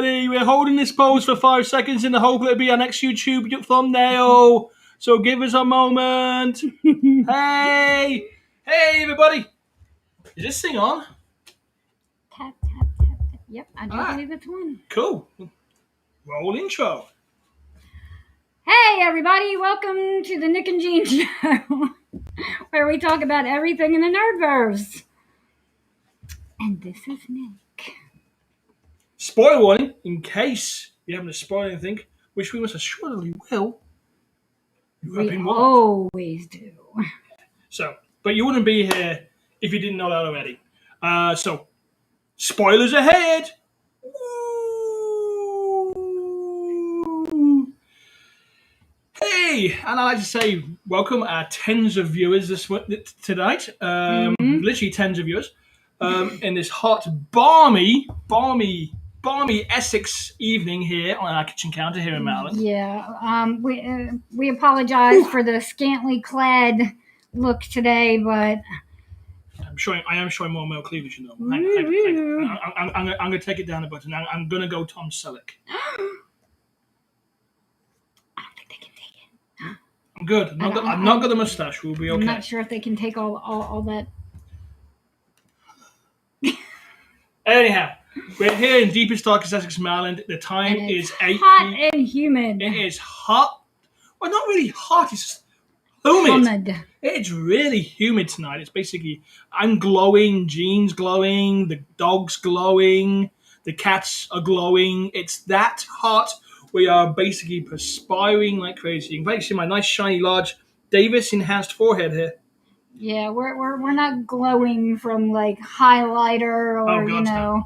everybody. We're holding this pose for 5 seconds in the hope it'll be our next YouTube thumbnail. So give us a moment. Hey, everybody. Is this thing on? Tap, tap, tap, tap. Yep, I do believe it's on. Cool. Roll intro. Hey, everybody. Welcome to the Nick and Jean Show, where we talk about everything in the Nerdverse. And this is Nick. Spoiler warning, in case you haven't spoiled anything, which we must assuredly will. You have been warned. Always do. So, but you wouldn't be here if you didn't know that already. So, spoilers ahead. Woo! Hey, and I'd like to say welcome our tens of viewers tonight. Literally tens of viewers in this hot, balmy Essex evening here on our kitchen counter here in Maryland. Yeah, we apologize for the scantily clad look today, but I am showing more male cleavage, you know. I'm going to take it down a button. I'm going to go Tom Selleck. I don't think they can take it. I'm good. I've not got the mustache. We'll be okay. I'm not sure if they can take all that. Anyhow, we're here in deepest, darkest Essex, Maryland. The time is 8 hot and humid. It is hot. Well, not really hot. It's just humid. It's really humid tonight. It's basically, I'm glowing, Jean's glowing, the dog's glowing, the cats are glowing. It's that hot. We are basically perspiring like crazy. You can see my nice, shiny, large Davis enhanced forehead here. Yeah, we're not glowing from like highlighter or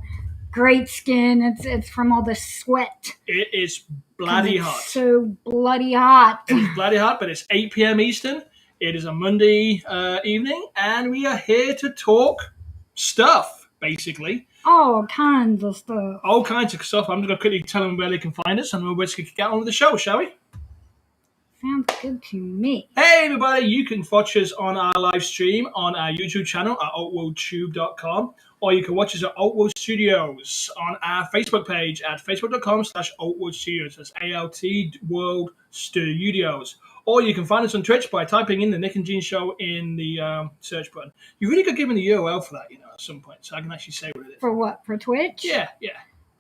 great skin. It's from all the sweat. It is bloody hot. So bloody hot. It is bloody hot, but it's 8 p.m. Eastern. It is a Monday evening, and we are here to talk stuff, basically. All kinds of stuff. All kinds of stuff. I'm just going to quickly tell them where they can find us, and we'll basically get on with the show, shall we? Sounds good to me. Hey, everybody. You can watch us on our live stream on our YouTube channel at altworldtube.com, or you can watch us at Altworld Studios on our Facebook page at facebook.com/altworldstudios. That's ALT World Studios. Or you can find us on Twitch by typing in the Nick and Jean Show in the search button. You really could give me the URL for that, at some point, so I can actually say what it is. For what? For Twitch? Yeah.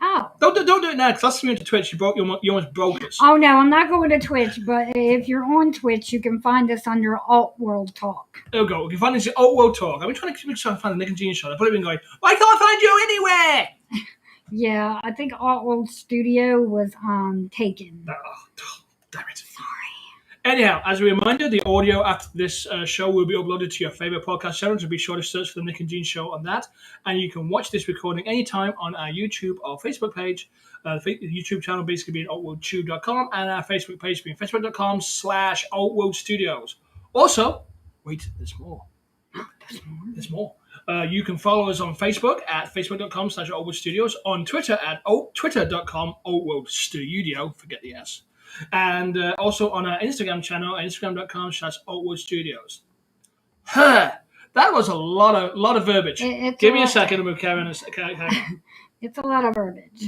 Oh. Don't do it now, because that's me to Twitch. You almost broke us. Oh, no, I'm not going to Twitch, but if you're on Twitch, you can find us under Alt World Talk. There we go. You can find us at Alt World Talk. I've been trying to find the Nick and Jean Show. I've probably been going, why can't I find you anywhere? Yeah, I think Alt World Studio was taken. Oh, damn it. Sorry. Anyhow, as a reminder, the audio after this show will be uploaded to your favorite podcast channel, so be sure to search for the Nick and Jean Show on that. And you can watch this recording anytime on our YouTube or Facebook page. The YouTube channel basically being altworldtube.com, and our Facebook page being facebook.com/altworldstudios. Also, wait, there's more. There's more. You can follow us on Facebook at facebook.com/altworldstudios, on Twitter at twitter.com/altworldstudio. Forget the S. And also on our Instagram channel, instagram.com/altworldstudios. That was a lot of verbiage. Give me a second and we'll carry on. It's a lot of verbiage.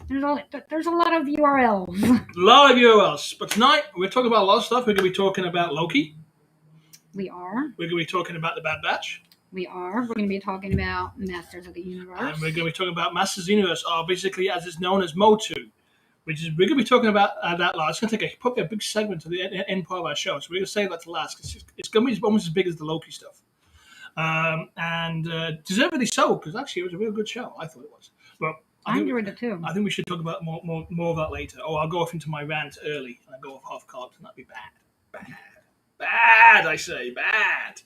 There's a lot of URLs. A lot of URLs. But tonight, we're talking about a lot of stuff. We're going to be talking about Loki. We are. We're going to be talking about the Bad Batch. We are. We're going to be talking about Masters of the Universe. And we're going to be talking about Masters of the Universe, or basically as it's known as MOTU. We're going to be talking about that last. It's going to take probably a big segment to the end part of our show. So we're going to save that to last. It's going to be almost as big as the Loki stuff. And deservedly so, because actually it was a real good show. I thought it was. But I enjoyed it too. I think we should talk about more of that later. Or I'll go off into my rant early and I'll go off half cocked, and that'd be bad. Bad, I say. Bad.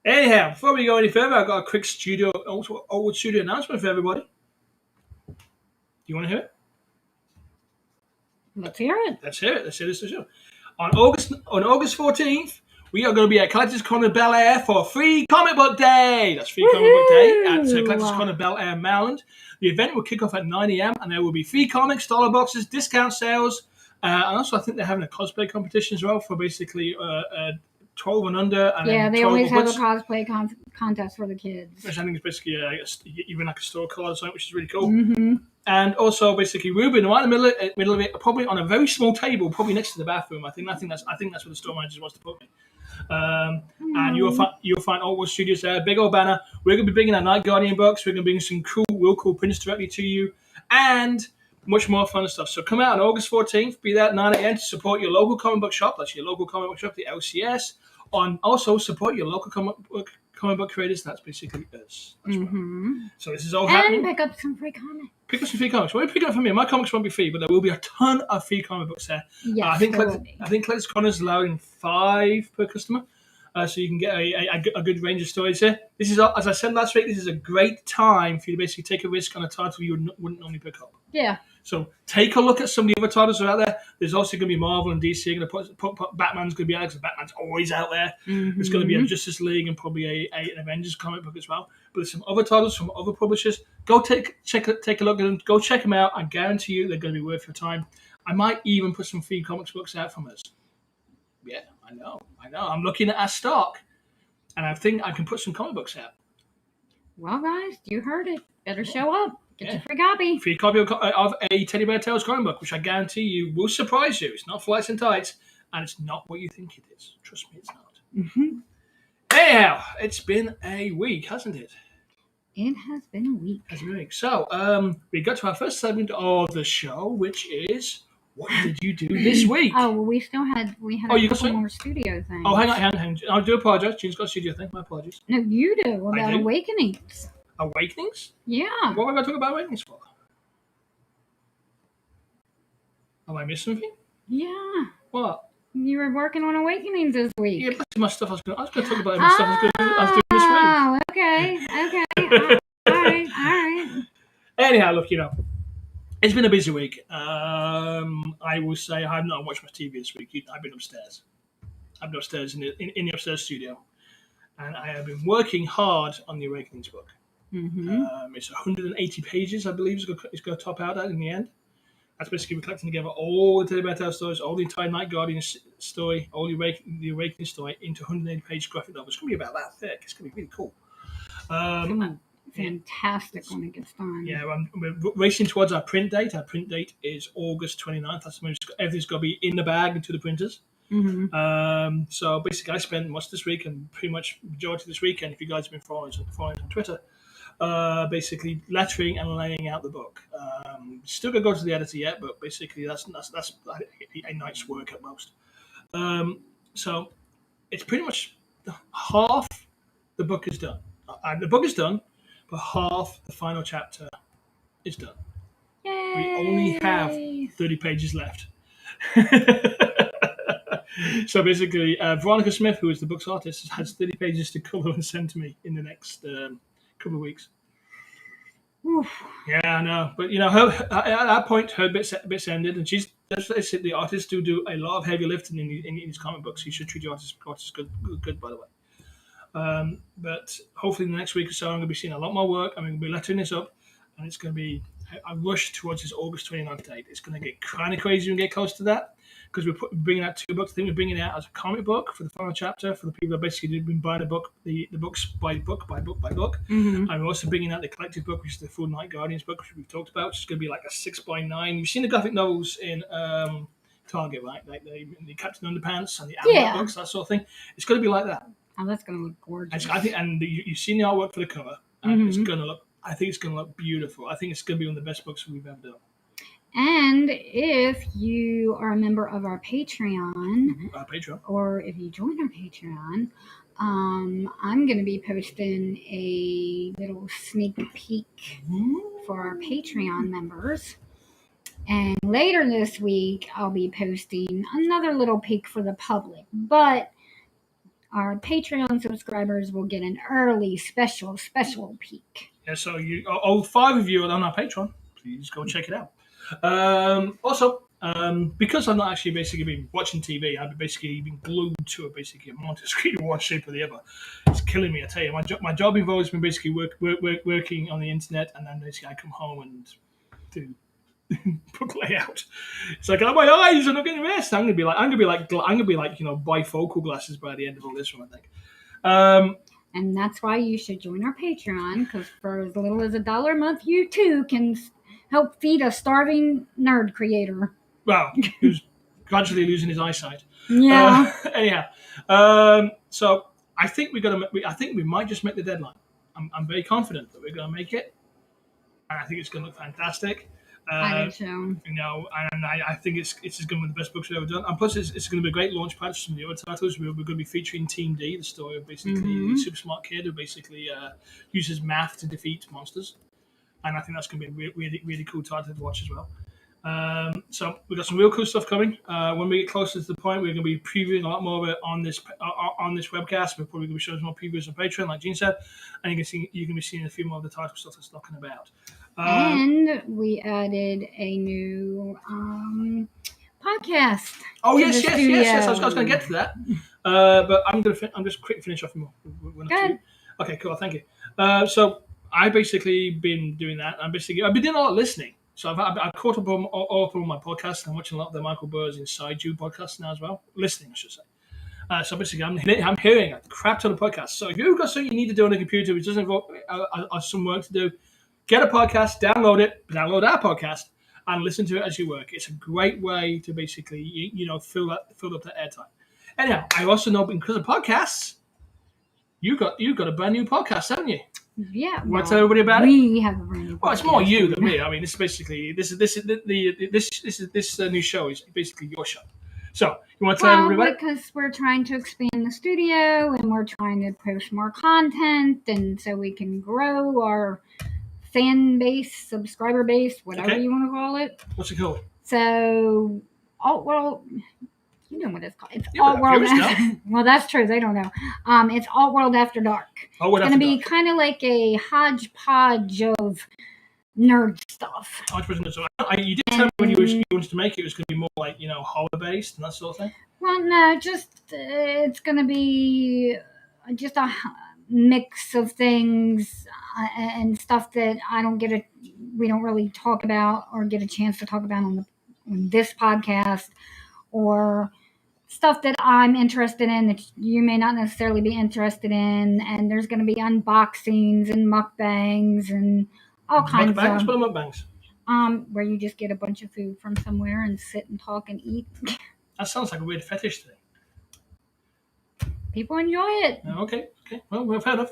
Anyhow, before we go any further, I've got a quick Altwood Studio announcement for everybody. Do you want to hear it? Let's hear it. Let's hear this show. On August 14th, we are going to be at Collectors Corner Bel Air for Free Comic Book Day. That's Free Comic Book Day at Collectors Corner Bel Air, Maryland. The event will kick off at 9 a.m. and there will be free comics, dollar boxes, discount sales, and also I think they're having a cosplay competition as well for basically 12 and under, and Yeah, then they 12 always have a upwards. cosplay contest for the kids. Which I think is basically even like a store card or something, which is really cool. Mm-hmm. And also, basically, Ruben, right in the middle of it, probably on a very small table, probably next to the bathroom. I think that's where the store manager wants to put me. And you'll find Altwood Studios there, big old banner. We're going to be bringing our Night Guardian books. We're going to bring some real cool prints directly to you, and much more fun stuff. So come out on August 14th. Be there at 9 a.m. to support your local comic book shop. That's your local comic book shop, the LCS. Also support your local comic book creators. That's basically us. That's right. So this is all happening. And pick up some free comics. Pick up some free comics. Well, pick it up from me. My comics won't be free, but there will be a ton of free comic books there. Yes, I think Collector's Corner is allowing 5 per customer, so you can get a good range of stories here. This is, as I said last week, this is a great time for you to basically take a risk on a title you wouldn't normally pick up. Yeah. So take a look at some of the other titles that are out there. There's also going to be Marvel and DC. Going to put Batman's going to be out because Batman's always out there. Mm-hmm. There's going to be a Justice League and probably an Avengers comic book as well. But there's some other titles from other publishers. Go take a look at them. Go check them out. I guarantee you they're going to be worth your time. I might even put some free comics books out from us. Yeah, I know. I'm looking at our stock, and I think I can put some comic books out. Well, guys, you heard it. Better show up. Get your free copy. Free copy of a Teddy Bear Tales comic book, which I guarantee you will surprise you. It's not flights and tights, and it's not what you think it is. Trust me, it's not. Mm-hmm. Anyhow, it's been a week, hasn't it? It has been a week. So, we got to our first segment of the show, which is, what did you do this week? Oh, well, we had a couple more studio things. Oh, hang on. I do apologize. Jean's got a studio thing. My apologies. No, you do. About Awakenings. Awakenings? Yeah. What am I going to talk about Awakenings for? Have I missed something? Yeah. What? You were working on Awakenings this week. Yeah, that's my stuff. I was going to talk about my stuff I was doing this week. Oh, okay. All right. Anyhow, look, it's been a busy week. I will say I have not watched much TV this week. I've been upstairs. I've been upstairs in the upstairs studio, and I have been working hard on the Awakenings book. Mm-hmm. It's 180 pages, I believe, it's going to top out at in the end. That's basically we're collecting together all the Teddy Bear Tales stories, all the entire Night Guardian story, all the Awakening story into 180-page graphic novel. It's going to be about that thick. It's going to be really cool. Fantastic when it gets done. Yeah, we're racing towards our print date. Our print date is August 29th. That's when everything's got to be in the bag into the printers. Mm-hmm. So basically, I spent much this week and pretty much majority this weekend, if you guys have been following on Twitter, basically lettering and laying out the book. Still gonna go to the editor yet, but basically that's a night's work at most. So it's pretty much half the book is done. The book is done, but half the final chapter is done. Yay. We only have 30 pages left. So basically, Veronica Smith, who is the book's artist, has 30 pages to color and send to me in the next couple of weeks. Oof. Yeah, I know. But, at that point, her bit's ended, and the artists do a lot of heavy lifting in these comic books. You should treat your artists good, by the way. But hopefully in the next week or so, I'm going to be seeing a lot more work. I'm going to be lettering this up, and it's going to be a rush towards this August 29th date. It's going to get kind of crazy when we get close to that, because we're bringing out 2 books. I think we're bringing it out as a comic book for the final chapter for the people that basically have been buying the books by book. Mm-hmm. And we're also bringing out the collective book, which is the full Night Guardians book, which we've talked about, which is going to be like a 6x9. You've seen the graphic novels in Target, right? Like the Captain Underpants and the Ant books, that sort of thing. It's going to be like that. Oh, that's going to look gorgeous. And you've seen the artwork for the cover, and it's going to look. I think it's going to look beautiful. I think it's going to be one of the best books we've ever done. And if you are a member of our Patreon, or if you join our Patreon, I'm going to be posting a little sneak peek for our Patreon members. And later this week, I'll be posting another little peek for the public. But our Patreon subscribers will get an early special peek. Yeah, so all 5 of you are on our Patreon. Please go check it out. Also, because I'm not actually basically been watching TV, I've basically been glued to a monitor screen in one shape or the other. It's killing me, I tell you. My job involves me basically working on the internet, and then basically I come home and do book layout. It's like, oh, my eyes are not getting rest. I'm gonna be like bifocal glasses by the end of all this one, I think. And that's why you should join our Patreon, because for as little as $1 a month, you too can help feed a starving nerd creator. Well, who's gradually losing his eyesight. Yeah. Anyhow, so I think I think we might just make the deadline. I'm very confident that we're gonna make it, and I think it's gonna look fantastic. I do too. And I think it's just going to be the best books we've ever done. And plus, it's going to be a great launch pad for some newer titles. We're going to be featuring Team D, the story of basically a super smart kid who basically uses math to defeat monsters. And I think that's going to be a really, really cool title to watch as well. So we've got some real cool stuff coming. When we get closer to the point, we're going to be previewing a lot more of it on this webcast. We're probably going to be showing more previews on Patreon, like Gene said, and you can be seeing a few more of the title stuff that's talking about. And we added a new podcast. Oh yes. I was going to get to that, but I'm just quick finish off more. Good. Okay, cool. Thank you. So I basically been doing that. I've been doing a lot of listening. So I've caught up on all my podcasts. I'm watching a lot of the Michael Burr's Inside You podcast now as well. Listening, I should say. So basically, I'm hearing a crap ton of podcasts. So if you've got something you need to do on a computer which doesn't involve some work to do, get a podcast, download our podcast, and listen to it as you work. It's a great way to basically fill up that airtime. Anyhow, I also know because of podcasts, you've got a brand new podcast, haven't you? Yeah. Want to tell everybody about it? We have a brand new podcast. Well, it's more you than me. I mean, this new show is basically your show. So you want to tell everybody about it? Because we're trying to expand the studio and we're trying to post more content, and so we can grow our fan base, subscriber base, whatever you want to call it. What's it called? So, you know what it's called. It's Alt World. Well, that's true. They don't know. It's Alt World After Dark. It's going to be kind of like a hodgepodge of nerd stuff. You did tell me when you wanted to make it was going to be more like horror based and that sort of thing. Well, no, it's going to be just a mix of things and stuff that we don't really talk about or get a chance to talk about on this podcast, or stuff that I'm interested in that you may not necessarily be interested in. And there's going to be unboxings and mukbangs and all kinds of mukbangs. Where you just get a bunch of food from somewhere and sit and talk and eat. That sounds like a weird fetish thing. People enjoy it. Okay. Well, we've heard of.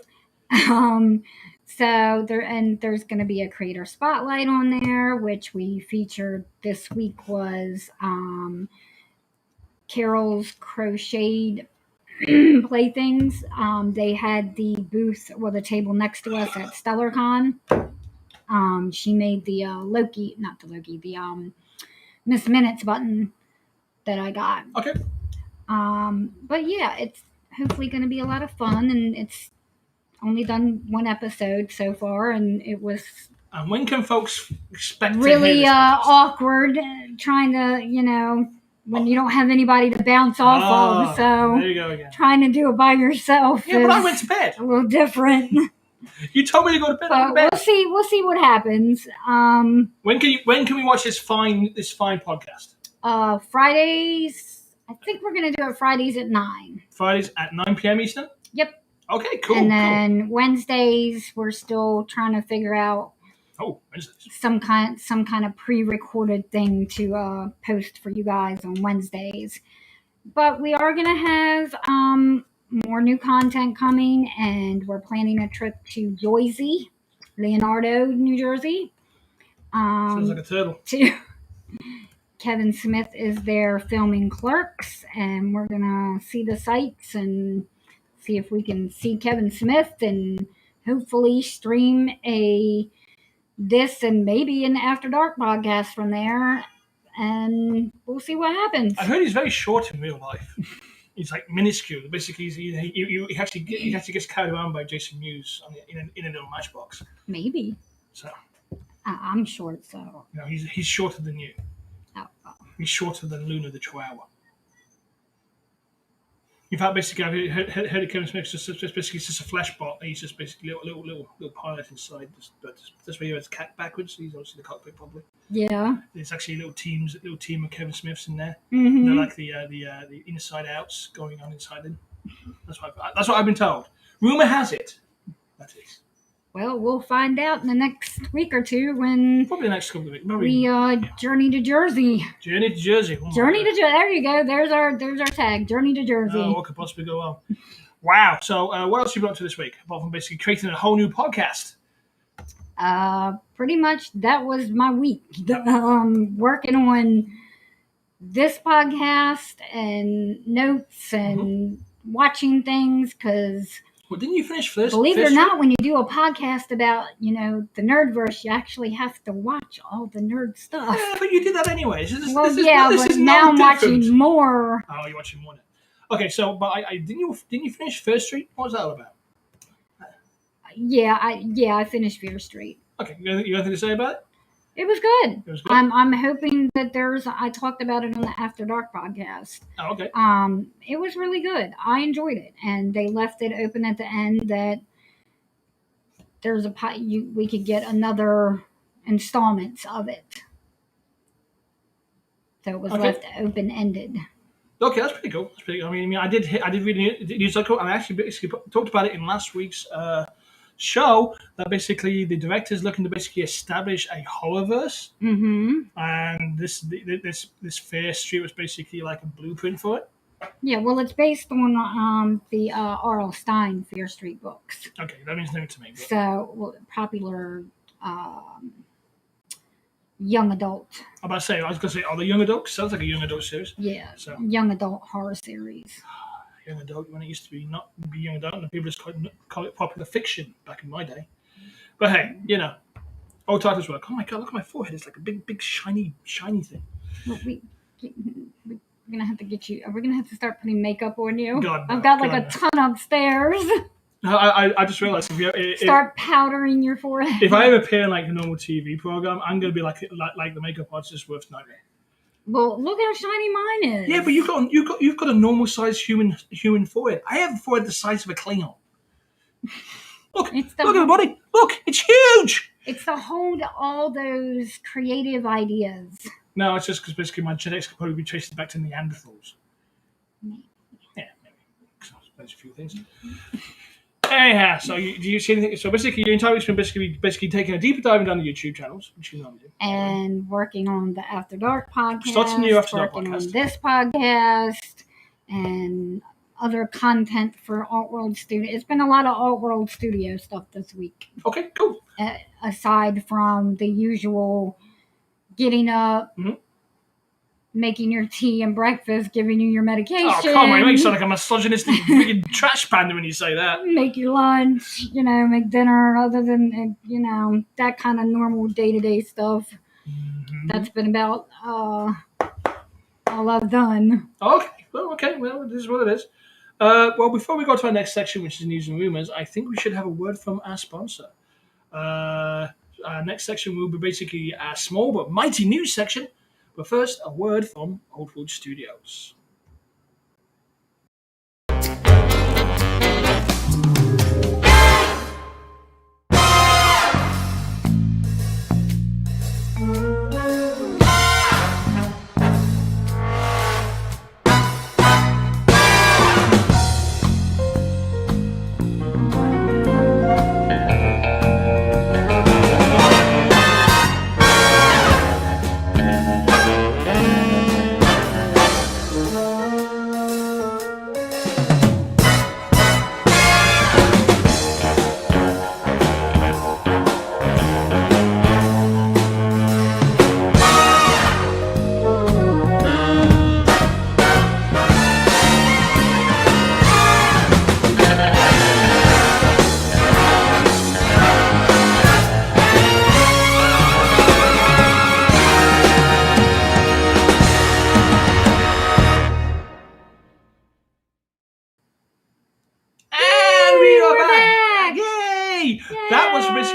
So there's going to be a creator spotlight on there, which we featured this week was Carol's crocheted playthings. They had the booth, the table next to us at StellarCon. She made the the Miss Minutes button that I got. Okay. But yeah, it's hopefully going to be a lot of fun, and it's only done one episode so far, and it was. And when can folks expect really awkward trying to, when you don't have anybody to bounce off of, so there you go again. Trying to do it by yourself. Yeah, but I went to bed. A little different. You told me to go to bed. I We'll see what happens. When can we watch this fine podcast? Fridays. I think we're gonna do it Fridays at 9. Fridays at 9 p.m. Eastern. Yep. Okay, cool. And then Wednesdays, we're still trying to figure out. Wednesdays. Some kind of pre-recorded thing to post for you guys on Wednesdays. But we are going to have more new content coming, and we're planning a trip to Jersey, Leonardo, New Jersey. Sounds like a turtle. Kevin Smith is there filming Clerks, and we're going to see the sights and see if we can see Kevin Smith and hopefully stream this and maybe an After Dark podcast from there, and we'll see what happens. I heard he's very short in real life. He's like minuscule. Basically, he actually gets carried around by Jason Mewes in a little matchbox. Maybe. So. I'm short, so. No, he's shorter than you. Oh. He's shorter than Luna the Chihuahua. In fact, basically, I've heard of Kevin Smith just a flesh bot. He's just basically little pilot inside. That's where he has cat backwards. So he's obviously the cockpit probably. Yeah. There's actually a little team of Kevin Smiths in there. Mm-hmm. They're like the inside outs going on inside in. That's what I've been told. Rumor has it. That is. Well, we'll find out in the next week or two when probably the next couple of weeks. We journey to Jersey. Journey to Jersey. Oh Journey to Jersey. There you go. There's our tag. Journey to Jersey. What could possibly go wrong? Wow. So, what else have you been up to this week? Apart from basically creating a whole new podcast. Pretty much that was my week. Working on this podcast and notes and watching things because. Well, didn't you finish first? Believe it or not, when you do a podcast about, the nerdverse, you actually have to watch all the nerd stuff. Yeah, but you did that anyway. This but now I'm watching more. Oh, you're watching more now. Okay, so but I didn't you finish First Street? What was that all about? Yeah, I finished Fear Street. Okay, you have anything to say about it? It was good. It was good. I'm hoping that I talked about it on the After Dark podcast. Oh, okay. It was really good. I enjoyed it, and they left it open at the end that there's we could get another installments of it. So it was left open ended. Okay, that's pretty cool. That's pretty cool. I mean, I did read the news article, and I actually basically talked about it in last week's show. That basically the director is looking to basically establish a horrorverse, and this Fear Street was basically like a blueprint for it. Yeah, well, it's based on the R.L. Stine Fear Street books. Okay, that means nothing to me. But... So, popular young adult. I was going to say, are they young adults? Sounds like a young adult series. Yeah, so young adult horror series. Young adult, when it used to be not be young adult, and people just call it popular fiction back in my day. But hey, old titles work. Oh my god, look at my forehead! It's like a big shiny thing. Well, we're gonna have to get you. We're gonna have to start putting makeup on you. God, no, I've got like a ton upstairs. I just realized start powdering your forehead. If I ever appear in like a normal TV program, I'm gonna be like the makeup artist's worst nightmare. Well, look how shiny mine is. Yeah, but you've got a normal sized human forehead. I have a forehead the size of a Klingon. Look at the body. Look, it's huge. It's to hold all those creative ideas. No, it's just because basically my genetics could probably be traced back to Neanderthals. Maybe. Yeah, maybe. There's a few things. Anyhow, so do you see anything? So basically, your entire week's been basically taking a deeper dive down the YouTube channels, which you normally do, and working on the After Dark podcast, starting new After Dark working podcast, on this podcast, and other content for Alt World Studio. It's been a lot of Alt World Studio stuff this week. Okay, cool. Aside from the usual getting up. Mm-hmm. Making your tea and breakfast, giving you your medication. Oh, come on, you make me sound like a misogynistic freaking trash panda when you say that. Make your lunch, make dinner, other than, that kind of normal day-to-day stuff. Mm-hmm. That's been about all I've done. Okay, well, this is what it is. Well, before we go to our next section, which is news and rumors, I think we should have a word from our sponsor. Our next section will be basically a small but mighty news section. But first, a word from Alt World Studios.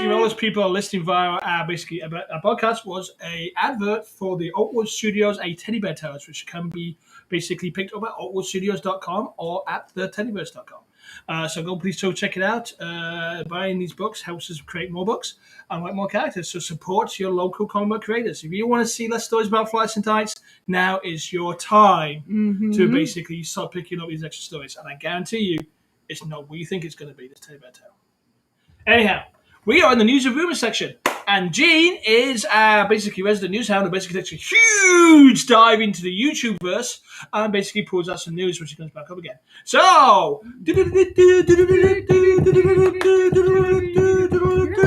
All those people are listening via our podcast was a advert for the Alt World Studios, a teddy bear terrace, which can be basically picked up at altworldstudios.com or at theteddyverse.com. So please go check it out. Buying these books helps us create more books and write more characters. So support your local comic book creators. If you want to see less stories about Flights and Tights, now is your time to basically start picking up these extra stories. And I guarantee you, it's not what you think it's going to be this tale by tale. Anyhow, we are in the news and rumors section. And Jean is basically resident news hound, and basically takes a huge dive into the YouTube verse and basically pulls out some news when she comes back up again. So, You really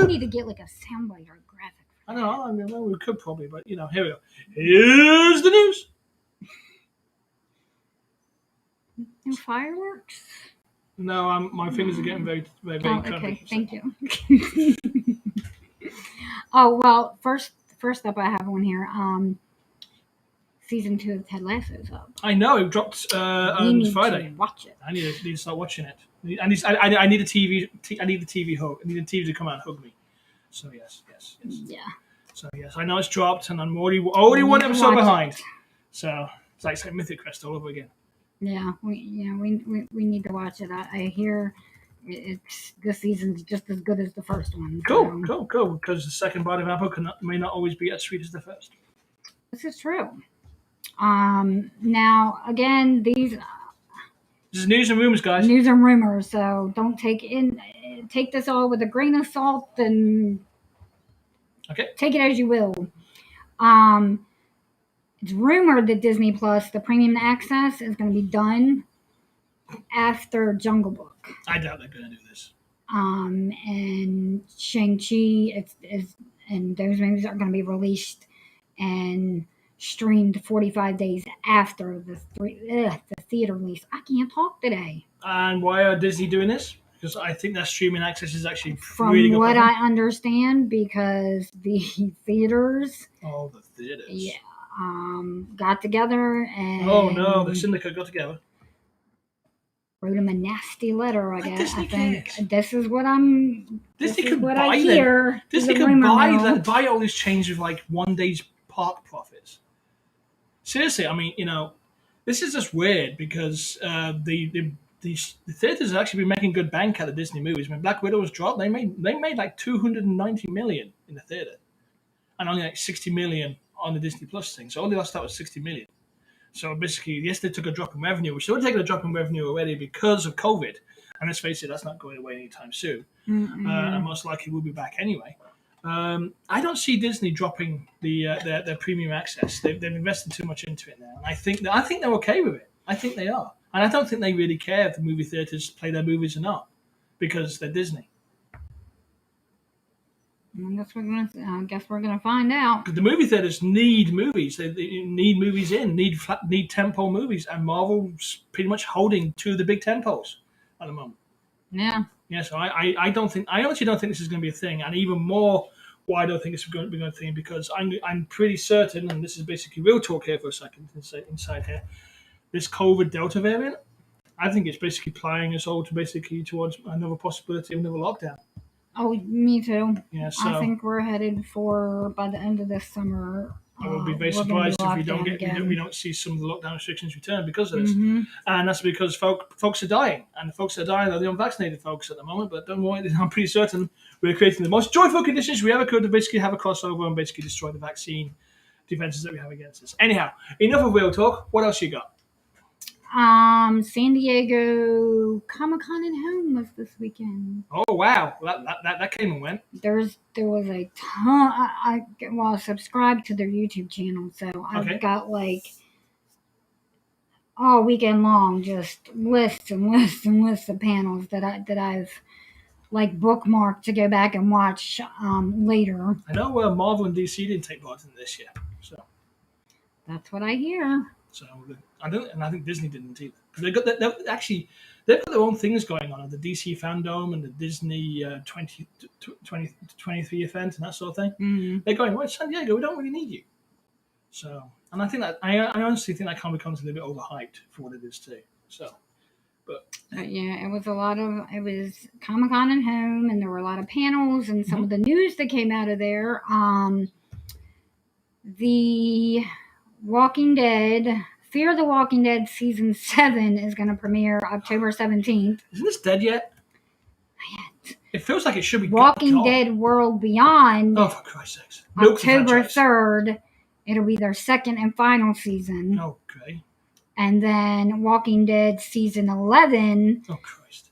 need to get like a soundbite or a graphic. I know. I mean, well, we could probably, but here we go. Here's the news. No fireworks. No, my fingers are getting very, very, very crampy. Okay, thank you. Oh well, first up, I have one here. Season 2 of Ted Lasso's up. I know it dropped on Friday. To watch it. I need to start watching it. I need a TV. I need the TV hug. I need the TV to come out and hug me. So yes. Yeah. So yes, I know it's dropped, and I'm already one episode behind. So it's like Mythic Crest all over again. Yeah, we need to watch it. I hear this season's just as good as the first one. Cool. Because the second bite of apple may not always be as sweet as the first. This is true. Now again, this is news and rumors, guys. News and rumors. So don't take this all with a grain of salt and take it as you will. It's rumored that Disney Plus, the premium access, is going to be done after Jungle Book. I doubt they're going to do this. And Shang-Chi and those movies are going to be released and streamed 45 days after the theater release. I can't talk today. And why are Disney doing this? Because I think that streaming access is actually from really good. What I understand, because the theaters. Oh, the theaters. Yeah. Got together and. Oh no! The syndicate got together. Wrote him a nasty letter. I guess. Disney I think cares. this is what I'm. Disney this can is what buy I hear. them. Disney can buy all these chains with like one day's park profits. Seriously, I mean, this is just weird because the theaters have actually been making good bank out of Disney movies. When Black Widow was dropped, they made like $290 million in the theater, and only like $60 million on the Disney Plus thing. So only last that was $60 million. So basically, yes, they took a drop in revenue. We should have taken a drop in revenue already because of COVID. And let's face it, that's not going away anytime soon. And most likely we'll be back anyway. I don't see Disney dropping their premium access. They've invested too much into it now, and I think they're okay with it. I think they are, and I don't think they really care if the movie theaters play their movies or not, because they're Disney. I guess we're gonna find out. The movie theaters need movies. They need movies need tentpole movies, and Marvel's pretty much holding two of the big tentpoles at the moment. Yeah. Yeah. So I honestly don't think this is going to be a thing, and even more, why I don't think it's going to be a thing, because I'm pretty certain, and this is basically real talk here for a second inside here. This COVID Delta variant, I think it's basically plying us all towards another possibility of another lockdown. Oh, me too. Yeah, so I think we're headed for, by the end of this summer. I would be very surprised if we don't see some of the lockdown restrictions return because of this. And that's because folks are dying. And the folks that are dying are the unvaccinated folks at the moment. But don't worry, I'm pretty certain we're creating the most joyful conditions we ever could to basically have a crossover and basically destroy the vaccine defenses that we have against us. Anyhow, enough of real talk. What else you got? San Diego Comic-Con and Home was this weekend. Oh wow, that came and went. There was a ton. I subscribed to their YouTube channel, so I've got like all weekend long just lists and lists and lists of panels that I've like bookmarked to go back and watch later. I know Marvel and DC didn't take part in this year, so that's what I hear. So I think Disney didn't either. Because they've got their own things going on, the DC fandom and the Disney 2023 event and that sort of thing. Mm-hmm. They're going, well, San Diego, we don't really need you. So, and I think that I honestly think that Comic Con's a little bit overhyped for what it is too. So, but yeah, it was Comic Con and Home, and there were a lot of panels and some of the news that came out of there. The Walking Dead Fear the Walking Dead Season 7 is going to premiere October 17th. Isn't this dead yet? It feels like it should be Walking Dead World Beyond. Oh, for Christ's sakes. October 3rd. It'll be their second and final season. Okay. And then Walking Dead Season 11. Oh, Christ.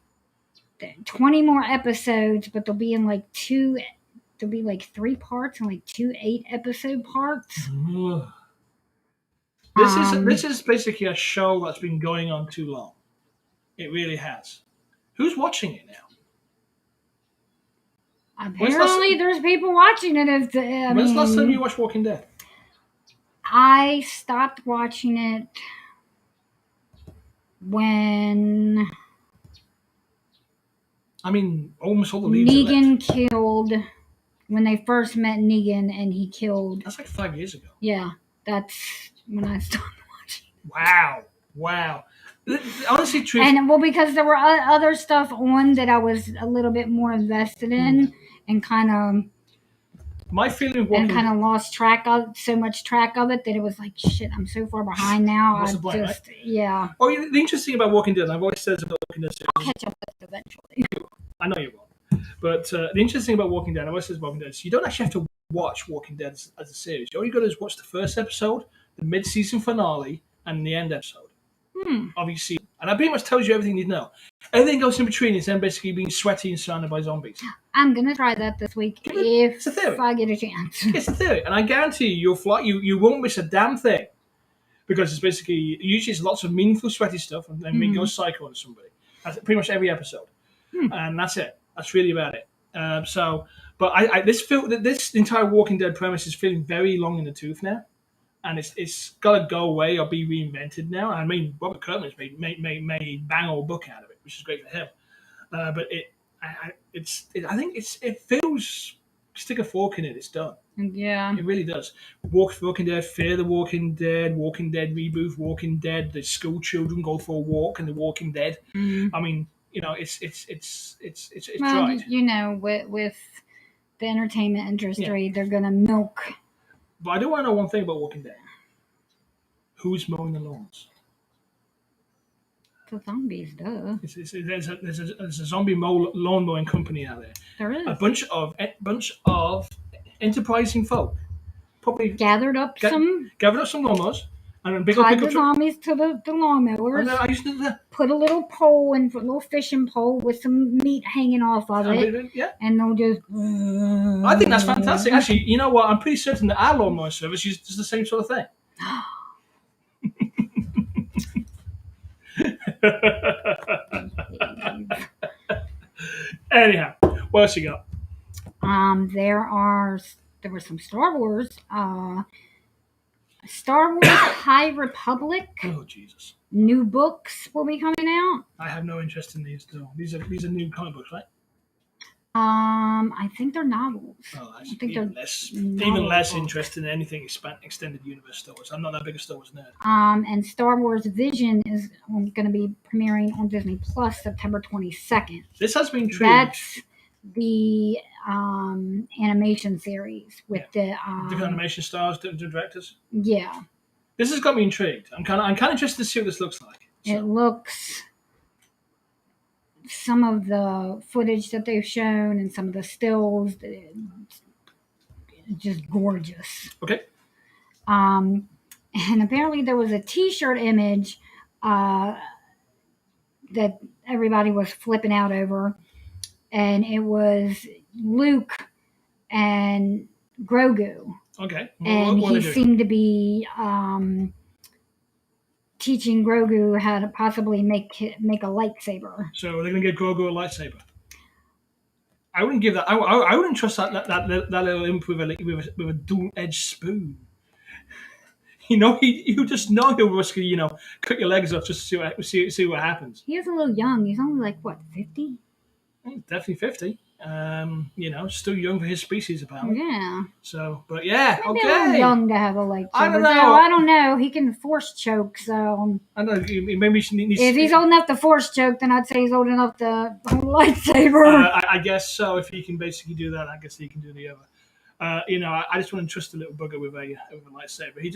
20 more episodes, but they'll be in like there'll be like 3 parts and like 2 8-episode parts. This is basically a show that's been going on too long. It really has. Who's watching it now? Apparently, there's people watching it. When's the last time you watched Walking Dead? I stopped watching it when... almost all the leads Negan killed... When they first met Negan and he killed... That's like 5 years ago. Yeah, that's when I stopped watching. Wow. Honestly, true. And because there were other stuff on that I was a little bit more invested in, and kind of my feeling lost so much track of it that it was like, shit, I'm so far behind now. What's the point, right? Yeah. Oh, the interesting about Walking Dead, I've always said about Walking Dead series, I'll catch up with it eventually. I know you will. But the interesting about Walking Dead, I always said Walking Dead, is you don't actually have to watch Walking Dead as a series. All you got to do is watch the first episode, the mid-season finale, and the end episode. Obviously, and that pretty much tells you everything you need to know. Everything goes in between is then basically being sweaty and surrounded by zombies. I'm gonna try that this week if I get a chance. It's a theory, and I guarantee you, you won't miss a damn thing, because it's basically usually it's lots of meaningful sweaty stuff, and then we go psycho on somebody. That's pretty much every episode, and that's it. That's really about it. But this entire Walking Dead premise is feeling very long in the tooth now. And it's got to go away or be reinvented now. I mean, Robert Kirkman's made bang old book out of it, which is great for him. But I think it feels, stick a fork in it, it's done. Yeah, it really does. Walking Dead, Fear the Walking Dead, Walking Dead reboot, Walking Dead. The school children go for a walk, and the Walking Dead. I mean, it's well, tried. With the entertainment industry, they're gonna milk. But I do want to know one thing about Walking Dead. Who's mowing the lawns? The zombies, duh. There's a zombie lawn mowing company out there. There is. A bunch of enterprising folk probably gathered up some lawnmowers and tied the zombies to the lawnmowers. I used to put a little pole and a little fishing pole with some meat hanging off of it. Yeah. And they'll just... I think that's fantastic. Actually, you know what? I'm pretty certain that our lawnmower service uses the same sort of thing. Anyhow, what else you got? There were some Star Wars. Star Wars High Republic. Oh Jesus! New books will be coming out. I have no interest in these though. These are new comic books, right? I think they're novels. Oh, I think even less interested in anything extended universe Star Wars. I'm not that big a Star Wars nerd. And Star Wars Vision is going to be premiering on Disney Plus September 22nd. This has been true. That's the animation series with the different animation styles, different directors. Yeah. This has got me intrigued. I'm kind of interested to see what this looks like. So. It looks. Some of the footage that they've shown and some of the stills, just gorgeous. Okay. And apparently there was a T-shirt image that everybody was flipping out over, and it was Luke and Grogu. Okay. And he seemed to be teaching Grogu how to possibly make a lightsaber. So they're going to give Grogu a lightsaber. I wouldn't give that. I wouldn't trust that little imp with a dual-edged spoon. You just know he'll risk cut your legs off just to see what happens. He is a little young. He's only like what, 50? Definitely 50. Still young for his species, apparently. Yeah. So, but yeah, maybe okay. A little young to have a lightsaber. I don't know. I don't know. He can force choke, so. I don't know. Maybe if he's old enough to force choke, then I'd say he's old enough to hold a lightsaber. I guess so. If he can basically do that, I guess he can do the other. I just want to trust a little bugger with a lightsaber. You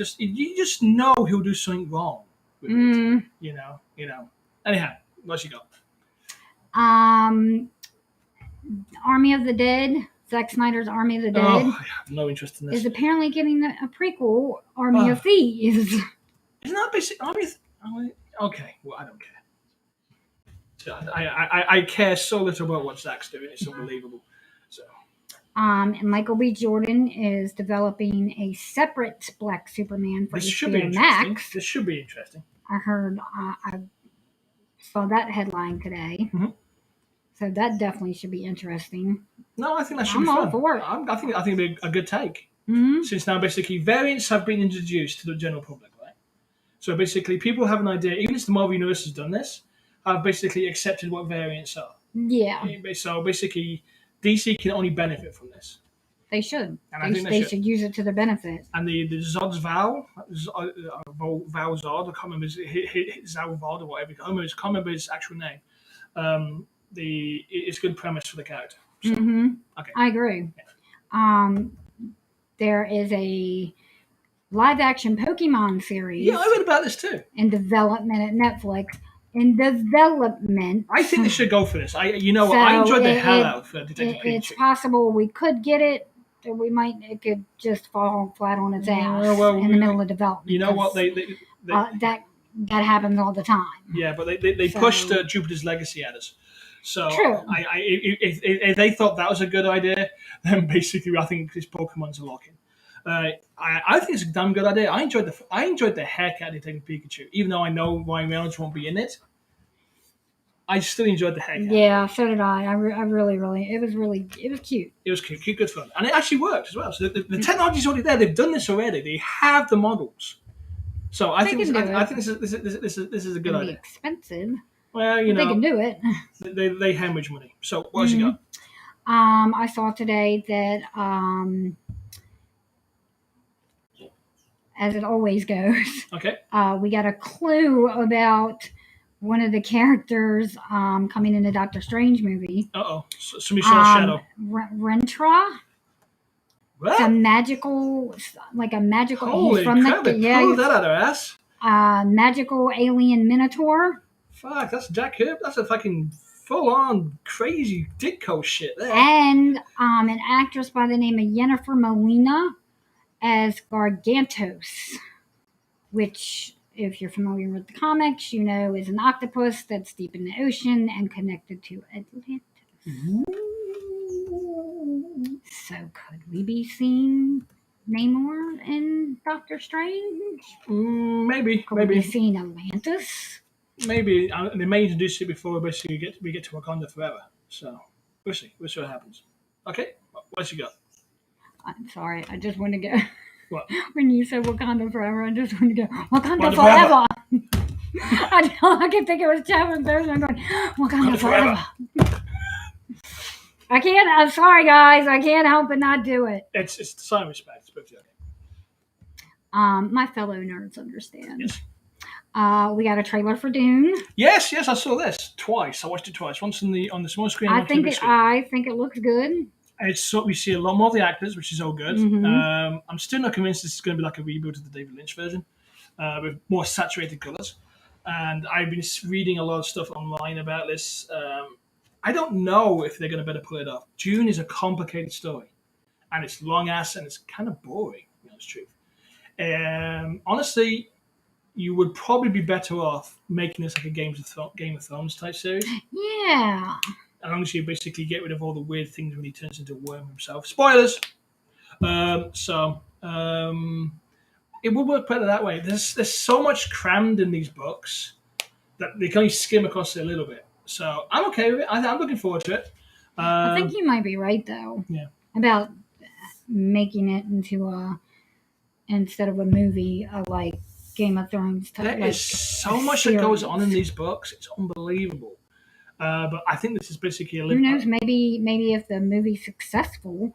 just know he'll do something wrong. with it. You know. Anyhow, what you got? Army of the Dead. Zack Snyder's Army of the Dead. Oh, I have no interest in this. Is apparently getting a prequel, Army of Thieves. Isn't that basically Army of Okay, well, I don't care. So I care so little about what Zack's doing. It's unbelievable. So. And Michael B. Jordan is developing a separate Black Superman for HBO Max. This should be interesting. I heard. I saw that headline today. Mm-hmm. So that definitely should be interesting. No, I think that should be fun. I'm all for it. I think it'd be a good take. Mm-hmm. Since now basically variants have been introduced to the general public, right? So basically people have an idea, even if the Marvel Universe has done this, have basically accepted what variants are. Yeah. So basically DC can only benefit from this. They should. And I think they should use it to their benefit. And the Zod's Val Zod, I can't remember his Zalvod or whatever. I can't remember his actual name. It's a good premise for the character. So, okay. I agree. Yeah. There is a live action Pokemon series. Yeah, I read about this too. In development at Netflix. I think they should go for this. I enjoyed the hell out of Detective Pikachu. It's possible we could get it. It could just fall flat on its ass in the middle of development. You know what? That happens all the time. Yeah, but they pushed Jupiter's Legacy at us. So true. If they thought that was a good idea, then basically I think this Pokemon's a lock-in. I think it's a damn good idea. I enjoyed the heck out of Detective Pikachu, even though I know Ryan Reynolds won't be in it. I still enjoyed the heck out of it. Yeah, so did I. I really, it was cute. It was cute, good fun. And it actually worked as well. So the technology's already there. They've done this already. They have the models. So I think this is a good idea. Expensive. Well, they can do it. They hemorrhage money. So what else you got? I saw today that as it always goes. Okay. We got a clue about one of the characters coming in the Doctor Strange movie. Somebody saw a shadow. Rentra. What? A magical. Holy crap! They pulled that out of their ass. Magical alien minotaur. Fuck, that's Jack Kirby. That's a fucking full-on crazy Ditko shit there. And an actress by the name of Jennifer Molina as Gargantos, which, if you're familiar with the comics, you know is an octopus that's deep in the ocean and connected to Atlantis. Ooh. So could we be seeing Namor in Doctor Strange? Maybe. Could we be seeing Atlantis? Maybe. They may introduce it before basically we get to Wakanda Forever. So we'll see. We'll see what happens. Okay, what you got? I'm sorry. I just want to go. What? When you said Wakanda Forever, I just want to go Wakanda Forever. I could think it was Chapman Thursday. I'm going Wakanda Forever. I can't. I'm sorry, guys. I can't help but not do it. It's the sign of respect. It's perfectly okay. My fellow nerds understand. Yes. We got a trailer for Dune. Yes, I saw this twice. I watched it twice. Once on the small screen. I think it looks good. We see a lot more of the actors, which is all good. Mm-hmm. I'm still not convinced this is going to be like a reboot of the David Lynch version, with more saturated colors. And I've been reading a lot of stuff online about this. I don't know if they're going to better pull it off. Dune is a complicated story, and it's long ass and it's kind of boring. That's the truth. Honestly, you would probably be better off making this like a Game of Thrones type series. Yeah. As long as you basically get rid of all the weird things when he turns into a worm himself. Spoilers! It would work better that way. There's so much crammed in these books that they can only skim across it a little bit. So I'm okay with it. I'm looking forward to it. I think you might be right, though. Yeah. About making it into instead of a movie, like Game of Thrones type. There is so much that goes on in these books. It's unbelievable. But I think this is basically a little. Who knows? Maybe if the movie's successful.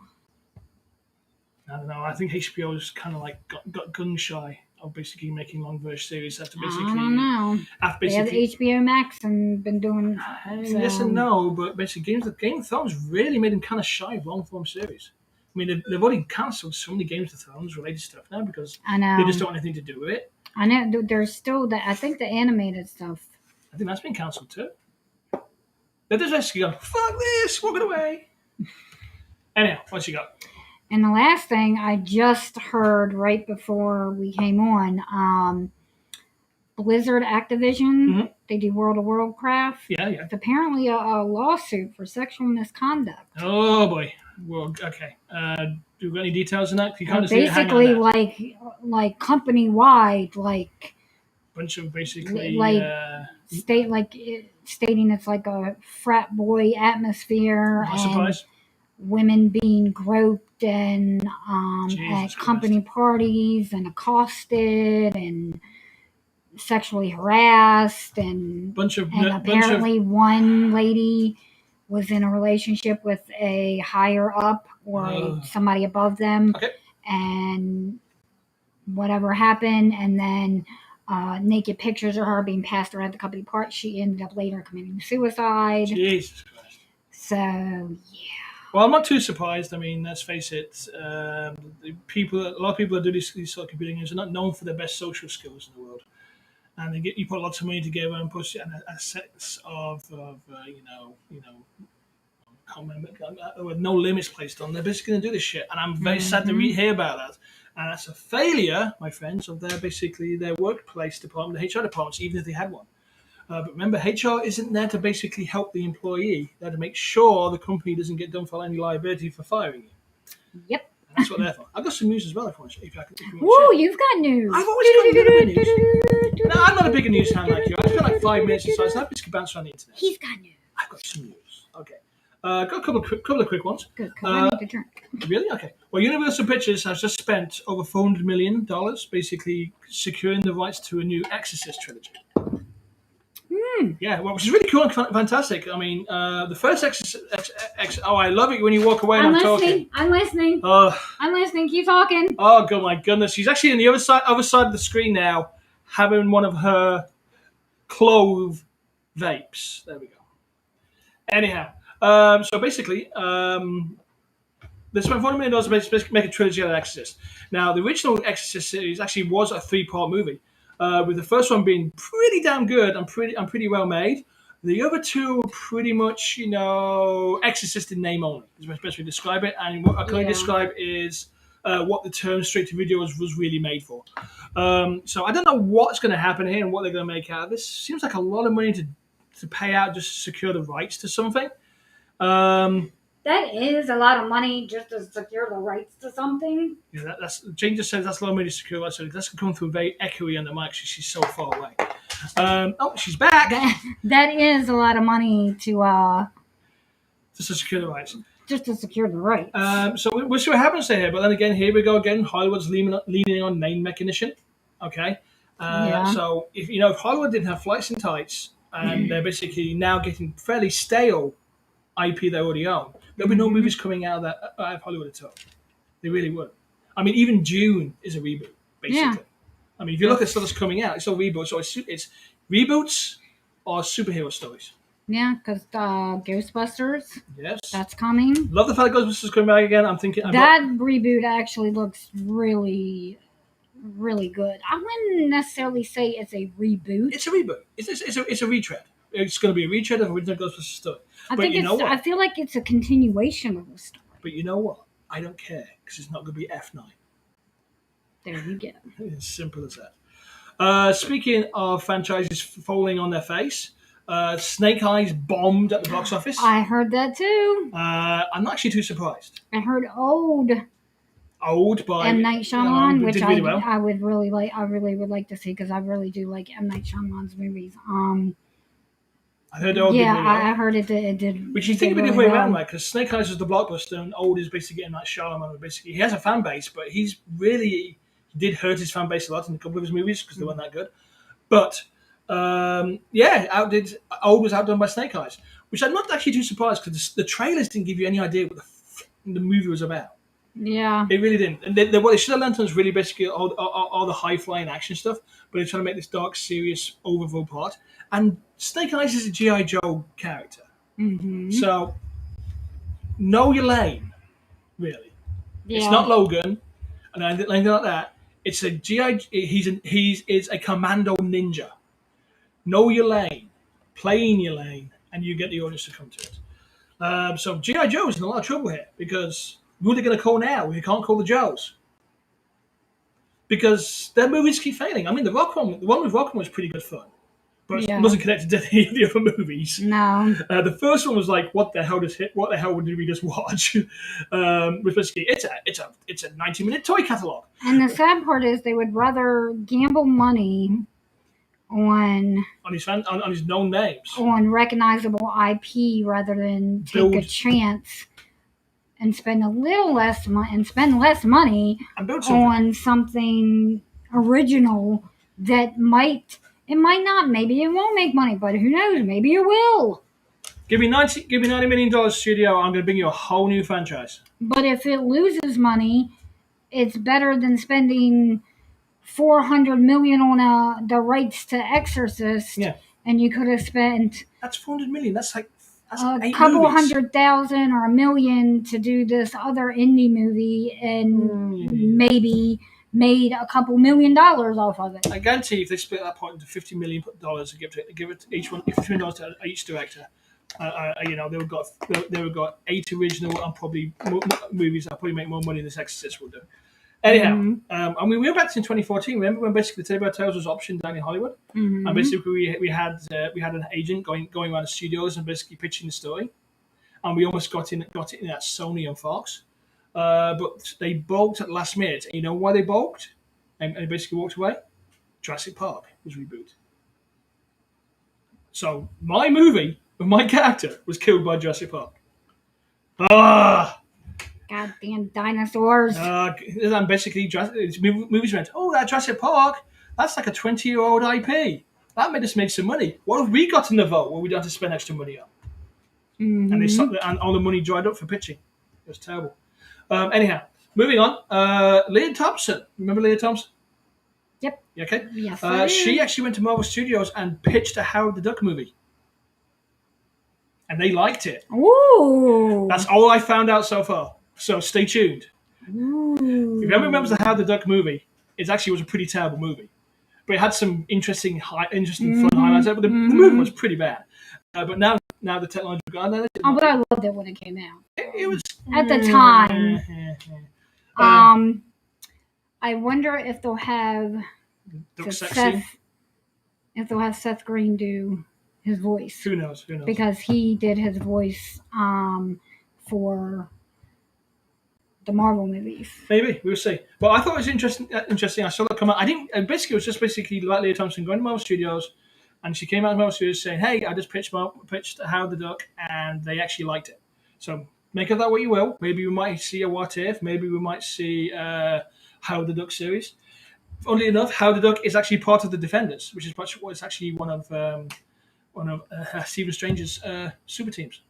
I don't know. I think HBO is kind of like got gun shy of basically making long verse series. After basically, I don't know. They have HBO Max and been doing. Yes and no, but basically, Game of Thrones really made them kind of shy of long form series. I mean, they've already cancelled so many Games of Thrones related stuff now because they just don't want anything to do with it. I know there's still that. I think the animated stuff. I think that's been cancelled too. They're just basically going, fuck this, walk it away. Anyhow, what you got? And the last thing I just heard right before we came on, Blizzard Activision, they do World of Warcraft. Yeah. It's apparently a lawsuit for sexual misconduct. Oh boy. Well, okay. Do you got any details on that? You can't basically, like company wide, like bunch of basically stating it's like a frat boy atmosphere. Not surprised. Women being groped and at company parties and accosted and sexually harassed and apparently one lady was in a relationship with a higher up or somebody above them, and whatever happened, and then naked pictures of her being passed around the company party. She ended up later committing suicide. Jesus Christ. So yeah. Well, I'm not too surprised. I mean, let's face it. A lot of people that do these sort of computing games are not known for their best social skills in the world, and you put lots of money together and put a sense of with no limits placed on. They're basically going to do this shit, and I'm very sad to hear about that. And that's a failure, my friends, of their workplace department, the HR departments, even if they had one. But remember, HR isn't there to basically help the employee. They're to make sure the company doesn't get done for any liability for firing you. Yep. And that's what they're for. I've got some news as well, if you want Woo, you've got news. I've always got a little bit of news. No, I'm not a bigger news fan like you. I spent like 5 minutes inside, so I basically bounce around the internet. He's got news. I've got some news. Okay. Got a couple of quick ones. Good, because I need to drink. Really? Okay. Well, Universal Pictures has just spent over $400 million basically securing the rights to a new Exorcist trilogy. Yeah, well, which is really cool and fantastic. I mean, the first Exorcist. Oh, I love it when you walk away and I'm talking. I'm listening. I'm listening. Keep talking. Oh, God, my goodness. She's actually on the other side of the screen now, having one of her clove vapes. There we go. Anyhow. So basically, they spent $400 million to make a trilogy of Exorcist. Now, the original Exorcist series actually was a 3-part movie, with the first one being pretty damn good and pretty well made. The other two were pretty much, Exorcist in name only, is the best way to describe it. And what I can describe is what the term straight to video was really made for. So I don't know what's going to happen here and what they're going to make out of this. Seems like a lot of money to pay out just to secure the rights to something. That is a lot of money just to secure the rights to something. Yeah, Jane just says that's a lot of money to secure rights. So that's coming through very echoey on the mic. She's so far away. She's back. That is a lot of money to just to secure the rights. Just to secure the rights. So we'll see what happens here. But then again, here we go again. Hollywood's leaning on name recognition. Okay. So if Hollywood didn't have Flights and Tights, and they're basically now getting fairly stale IP they already own, there'll be no movies coming out of Hollywood at all. They really would. I mean, even Dune is a reboot, basically. Yeah. I mean, if you look at stuff that's coming out, it's all reboots. So it's reboots or superhero stories. Yeah, because Ghostbusters. Yes. That's coming. Love the fact that Ghostbusters is coming back again. I'm thinking that reboot actually looks really, really good. I wouldn't necessarily say it's a reboot. It's a reboot. It's a retread. It's going to be a retread of original Ghostbusters story. I feel like it's a continuation of the story. But you know what? I don't care because it's not going to be F9. There you go. It's simple as that. Speaking of franchises falling on their face, Snake Eyes bombed at the box office. I heard that too. I'm not actually too surprised. I heard Old by M. Night Shyamalan, which I would really like. I really would like to see because I really do like M. Night Shyamalan's movies. I heard Old did really well. I heard it did. Which you think would be the way around, right? Because Snake Eyes is the blockbuster, and Old is basically getting that Shyamalan. Basically, he has a fan base, but he did hurt his fan base a lot in a couple of his movies because they weren't that good. But Old was outdone by Snake Eyes, which I'm not actually too surprised because the trailers didn't give you any idea what the movie was about. Yeah, it really didn't. And what they should have learned was really basically all the high flying action stuff, but they're trying to make this dark, serious, overview part. And Snake Eyes is a G.I. Joe character. Mm-hmm. So, know your lane, really. Yeah. It's not Logan and anything like that. It's a GI. He's a commando ninja. Know your lane, play in your lane, and you get the audience to come to it. So GI Joe is in a lot of trouble here because who are they going to call now? You can't call the Joes because their movies keep failing. I mean, the one with Rock was pretty good fun, but it wasn't connected to any of the other movies. No. The first one was like, what the hell did we just watch? Which basically, it's a 90-minute toy catalog. And the sad part is they would rather gamble money on his known names, on recognizable IP, rather than take a chance and spend a little less money and spend less money on something original that might not, maybe it won't make money, but who knows, maybe it will. Give me $90 million studio, I'm going to bring you a whole new franchise. But if it loses money, it's better than spending $400 million on the rights to Exorcist. Yeah. And you could have spent that's $400 million. That's a couple movies. $100,000 or $1 million to do this other indie movie, and maybe made a couple $1 million off of it. I guarantee if they split that point into $50 million and give it to each one, $50 million to each director, they would got 8 original and probably movies that probably make more money than this Exorcist will do. Anyhow, and we went back to 2014. Remember when basically the Tale Tales was optioned down in Hollywood, and basically we had an agent going around the studios and basically pitching the story, and we almost got it in at Sony and Fox, but they balked at the last minute. And you know why they balked? And basically walked away. Jurassic Park was rebooted. So my movie with my character was killed by Jurassic Park. Goddamn dinosaurs. And basically, movies went, oh, that Jurassic Park, that's like a 20-year-old IP. That made us make some money. What have we got in the vote? Well, we don't have to spend extra money on. And all the money dried up for pitching. It was terrible. Anyhow, moving on. Leah Thompson. Remember Leah Thompson? Yep. Okay. Yes, she actually went to Marvel Studios and pitched a Howard the Duck movie. And they liked it. Ooh. That's all I found out so far. So stay tuned. Ooh. If you ever remember the Howard the Duck movie, it actually was a pretty terrible movie. But it had some interesting fun highlights. But the movie was pretty bad. But now the technology... but I loved it when it came out. It was... At the time. I wonder if they'll have Seth Green do his voice. Who knows? Because he did his voice for the Marvel movies. Maybe we'll see. But I thought it was interesting. I saw that come out. It was just basically like Leah Thompson going to Marvel Studios, and she came out of Marvel Studios saying, "Hey, I just pitched Howard the Duck, and they actually liked it. So make of that what you will. Maybe we might see a What If. Maybe we might see Howard the Duck series. Funnily enough, Howard the Duck is actually part of the Defenders, which is actually one of Stephen Strange's super teams.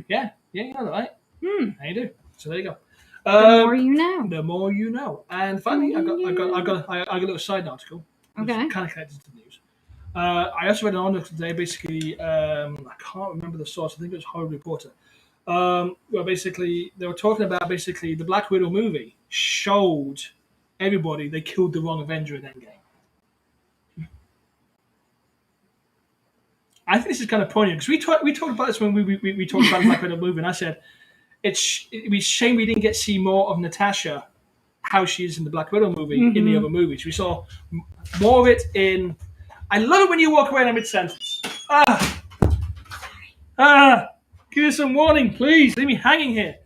Yeah, you know that, right? There you do. So there you go. The more you know. The more you know. And finally, I got a little side article. Okay. Kind of connected to the news. I also read an article today. Basically, I can't remember the source. I think it was Hollywood Reporter. Where basically they were talking about basically the Black Widow movie showed everybody they killed the wrong Avenger in Endgame. I think this is kind of poignant because we talked about this when we talked about the Black Widow movie, and I said it's a shame we didn't get to see more of Natasha, how she is in the Black Widow movie in the other movies. We saw more of it in. I love it when you walk away in a mid-sentence. Give me some warning, please. Leave me hanging here.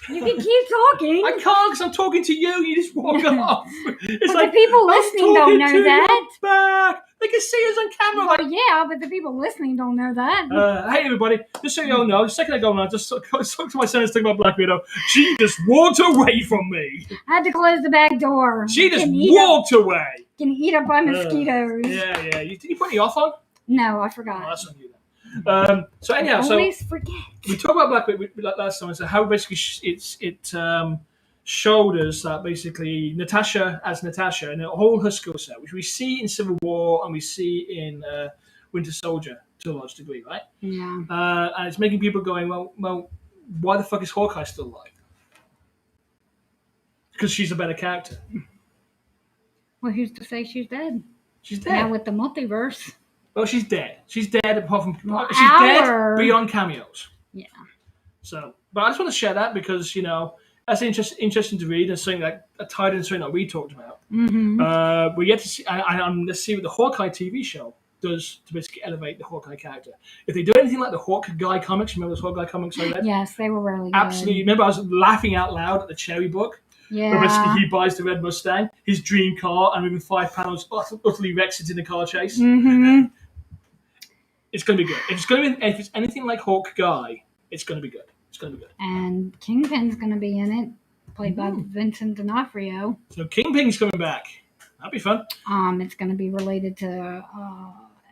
You can keep talking. I can't because I'm talking to you. You just walk off. It's but the people listening don't know that. Back. They can see us on camera. Well, yeah, but the people listening don't know that. Hey, everybody. Just so you all know, the second I go on, I just talked to my son and talking about Black Widow. She just walked away from me. I had to close the back door. She just walked away. Can eat up by mosquitoes. Yeah. Did you put any off on? No, I forgot. Oh, that's on you then. So anyhow, always forget. We talked about Black Widow last time. So how basically it showed us that basically Natasha as Natasha and all her skill set, which we see in Civil War and we see in Winter Soldier to a large degree, right? Yeah. And it's making people going, well, why the fuck is Hawkeye still alive? Because she's a better character. Well, who's to say she's dead? She's dead. Now with the multiverse. Well, she's dead. She's dead apart from... Well, she's dead beyond cameos. Yeah. So, but I just want to share that because, that's interesting to read and something that tied into something that we talked about. Mm-hmm. We get to see... let's see what the Hawkeye TV show does to basically elevate the Hawkeye character. If they do anything like the Hawkeye comics, remember those Hawkeye comics I read? Yes, they were really good. Absolutely. Remember I was laughing out loud at the Cherry book? Yeah. Where basically he buys the red Mustang, his dream car, and within 5 panels utterly wrecks it in the car chase. Mm-hmm. It's going to be good. If it's anything like Hawkeye, it's going to be good. It's going to be good. And Kingpin's going to be in it, played by Vincent D'Onofrio. So Kingpin's coming back. That'd be fun. It's going to be related to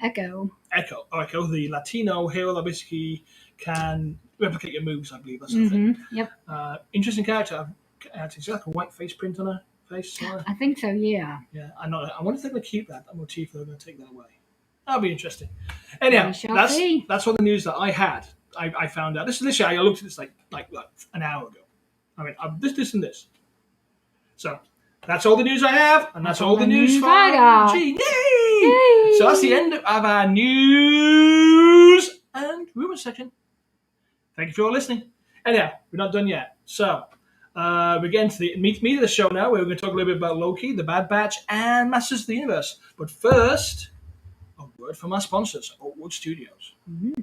Echo, the Latino hero that basically can replicate your moves, I believe. That's the thing. Yep. Interesting character. Is like a white face print on her face? I think so, yeah. Yeah, I wonder if they're going to keep that motif or they're going to take that away. That'll be interesting. Anyhow, that's all the news that I had. I found out. This literally, I looked at this like an hour ago. I mean, this and this. So that's all the news I have, and that's all the news for I got. Yay! So that's the end of our news and rumor section. Thank you for all listening. Anyhow, we're not done yet. So we're getting to the meat of the show now, where we're going to talk a little bit about Loki, the Bad Batch, and Masters of the Universe. But first, a word from our sponsors, Oakwood Studios. Mm-hmm.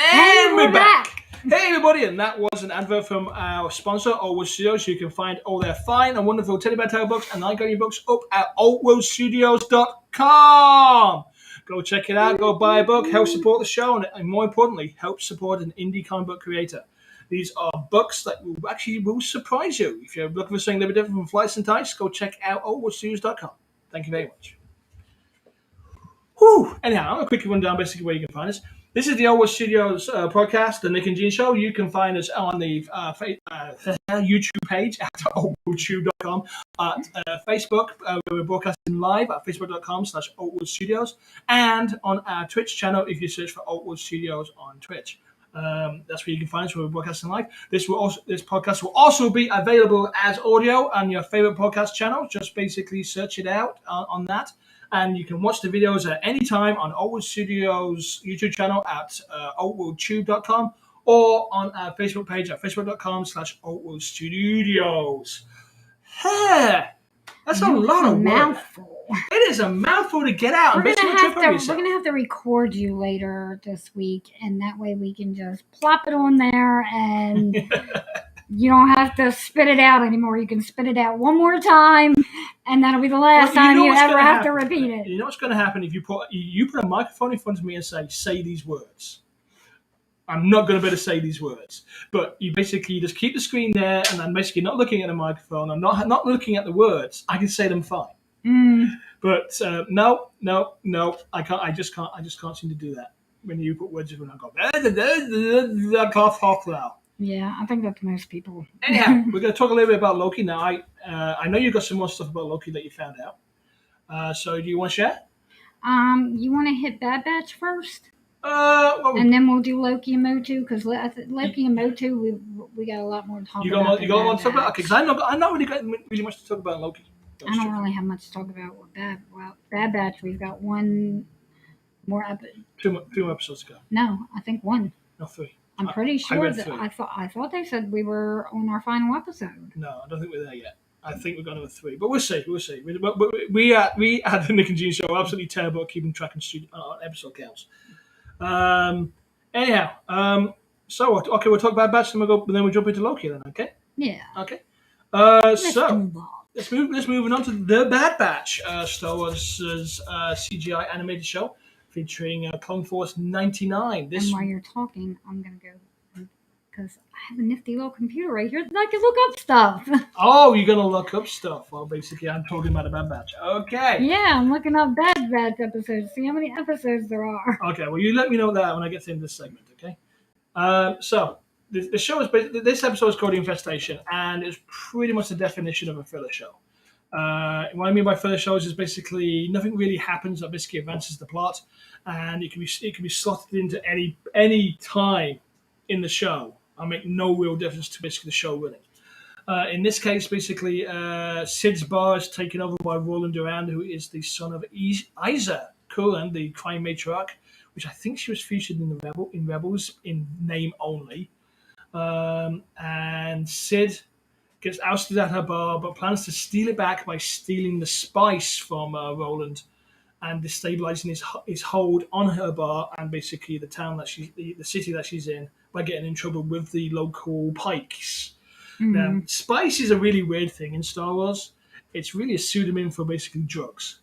And we're back. Hey everybody, and that was an advert from our sponsor, Oakwood Studios. You can find all their fine and wonderful Teddy Bear Tale books and Nightgown books up at oakwoodstudios.com. Go check it out, go buy a book, help support the show, and more importantly, help support an indie comic book creator. These are books that will surprise you. If you're looking for something a little bit different from Flights and Tights, go check out oakwoodstudios.com. Thank you very much. Whew. Anyhow, I'm going to quickly run down basically where you can find us. This is the Oakwood Studios podcast, the Nick and Gene Show. You can find us on the YouTube page at oakwoodtube.com, at Facebook, where we're broadcasting live at facebook.com/oakwoodstudios, and on our Twitch channel if you search for Oakwood Studios on Twitch. That's where you can find us, where we're broadcasting live. This podcast will also be available as audio on your favorite podcast channel. Just basically search it out on that. And you can watch the videos at any time on Oakwood Studios YouTube channel at oakwoodtube.com or on our Facebook page at facebook.com/oakwoodstudios. That's a lot of mouthful. It is a mouthful to get out. We're gonna have to record you later this week, and that way we can just plop it on there and you don't have to spit it out anymore. You can spit it out one more time, and that'll be the last time you ever have to repeat it. You know what's going to happen if you put a microphone in front of me and say these words? I'm not going to be able to say these words. But you basically just keep the screen there, and I'm basically not looking at the microphone. I'm not looking at the words. I can say them fine. But no, I can't. I just can't seem to do that. When you put words in, I go. Yeah, I think that's most people. Anyhow, we're going to talk a little bit about Loki now. I know you've got some more stuff about Loki that you found out. So do you want to share? You want to hit Bad Batch first? And then we'll do Loki and Motu, because Loki and Motu, we got a lot more to talk about. You got a lot to talk about? Okay, because I'm not really got really much to talk about Loki. I don't really have much to talk about with Bad Batch. We've got one more episode. Two more episodes to go. No, I think one. No, 3. I'm pretty sure that I thought they said we were on our final episode. No, I don't think we're there yet. I think we're going to 3, but we'll see. We at the Nick and Gene Show are absolutely terrible at keeping track on episode counts. Anyhow, so okay, we'll talk about Batch, and then we'll jump into Loki then. Okay. Yeah. Okay. Let's move on to the Bad Batch, Star Wars' CGI animated show featuring Clone Force 99. And while you're talking, I'm gonna go because I have a nifty little computer right here that I can look up stuff. Oh, you're going to look up stuff. Well, basically, I'm talking about a Bad Batch. Okay. Yeah, I'm looking up Bad Batch episodes. See how many episodes there are. Okay, well, you let me know that when I get to this segment, okay? So, the show is this episode is called The Infestation, and it's pretty much the definition of a filler show. What I mean by filler shows is basically nothing really happens that basically advances the plot, and it can be slotted into any time in the show and make no real difference to basically the show running. In this case, basically, Sid's bar is taken over by Roland Durand, who is the son of Isa Cullen, the crime matriarch, which I think she was featured in Rebels in name only. And Sid gets ousted at her bar, but plans to steal it back by stealing the spice from Roland and destabilizing his hold on her bar and basically the town that the city that she's in by getting in trouble with the local pikes. Now, spice is a really weird thing in Star Wars. It's really a pseudonym for basically drugs.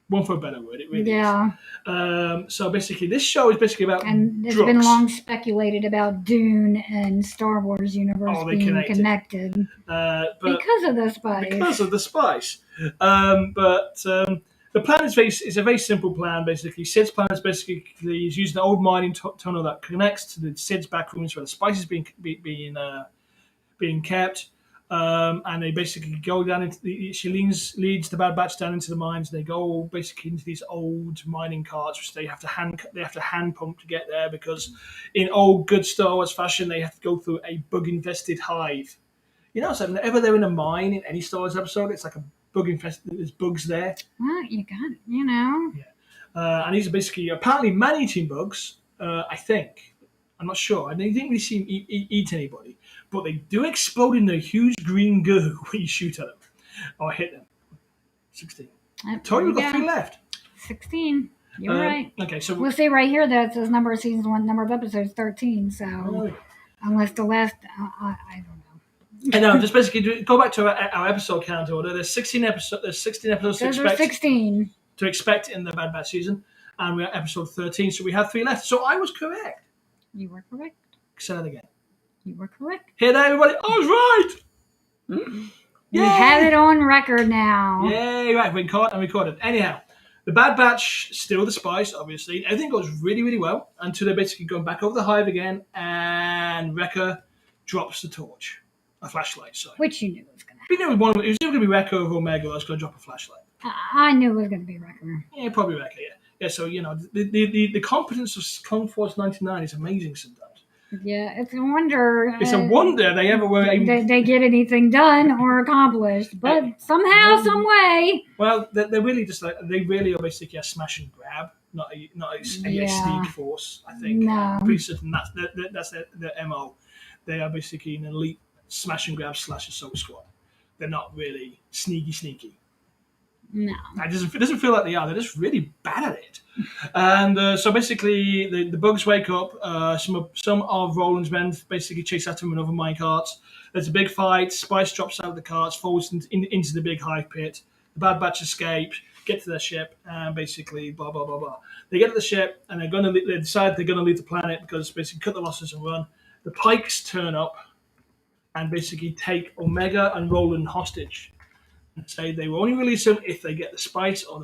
One for a better word, it really is. So basically, this show is basically about and it's drugs. been long speculated about Dune and Star Wars universe being connected because of the spice. Because of the spice. The plan is a very simple plan. Basically, Sid's plan is basically he's using the old mining tunnel that connects to the Sid's back rooms where the spice is being kept. And they basically go down into she leads the Bad Batch down into the mines. And they go basically into these old mining carts, which they have to hand pump to get there because in old good Star Wars fashion, they have to go through a bug infested hive. You know, so whenever they're in a mine in any Star Wars episode, it's like a bug infested. There's bugs there. Well, you got it, you know. Yeah, and these are basically apparently man-eating bugs. I think. I'm not sure. I don't think they seem eat anybody, but they do explode in a huge green goo when you shoot at them or hit them. 16. Told you we've got 3 left. 16. You're right. Okay, so we'll see right here that it says number of seasons 1, number of episodes 13. So unless the last, I don't know. I know. Just basically go back to our episode count order. There's 16 episodes. There's 16 episodes to expect in the Bad Batch season, and we're at episode 13. So we have 3 left. So I was correct. You were correct. Say that again. You were correct. Hear that, everybody? I was right. We have it on record now. Yay! Right, we caught and recorded. Anyhow, the Bad Batch steal the spice. Obviously, everything goes really, really well until they basically go back over the hive again, and Wrecker drops the torch, a flashlight. Sorry. Which you knew was going to happen. We knew it was either going to be Wrecker or Omega. I was going to drop a flashlight. I knew it was going to be Wrecker. Yeah, probably Wrecker. Yeah. Yeah, so, you know, the competence of Clone Force 99 is amazing sometimes. Yeah, it's a wonder. It's a wonder they ever were able they get anything done or accomplished, but somehow, some way. Well, they're really just like, they really are basically a smash and grab, not a sneak force, I think. No. Pretty certain that's their MO. They are basically an elite smash and grab / assault squad. They're not really sneaky. No. It doesn't feel like they are. They're just really bad at it. And so basically, the bugs wake up. Some of Roland's men basically chase after him in other mine carts. There's a big fight. Spice drops out of the carts, falls into the big hive pit. The Bad Batch escape, get to their ship, and basically blah, blah, blah, blah. They get to the ship, and they decide they're going to leave the planet because basically cut the losses and run. The Pikes turn up and basically take Omega and Roland hostage. And say they will only release them if they get the spice or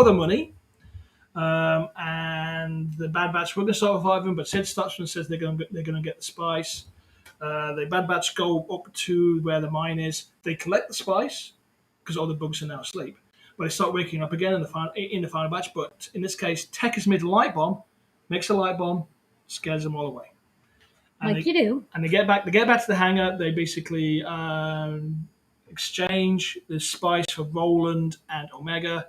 the money. And the Bad Batch were going to survive them, but Sid stops and says they're going to get the spice. The Bad Batch go up to where the mine is. They collect the spice because all the bugs are now asleep. But they start waking up again in the final batch. But in this case, Tech has made a light bomb, makes a light bomb, scares them all away. And you do. And they get back to the hangar. They basically exchange the spice for Roland and Omega,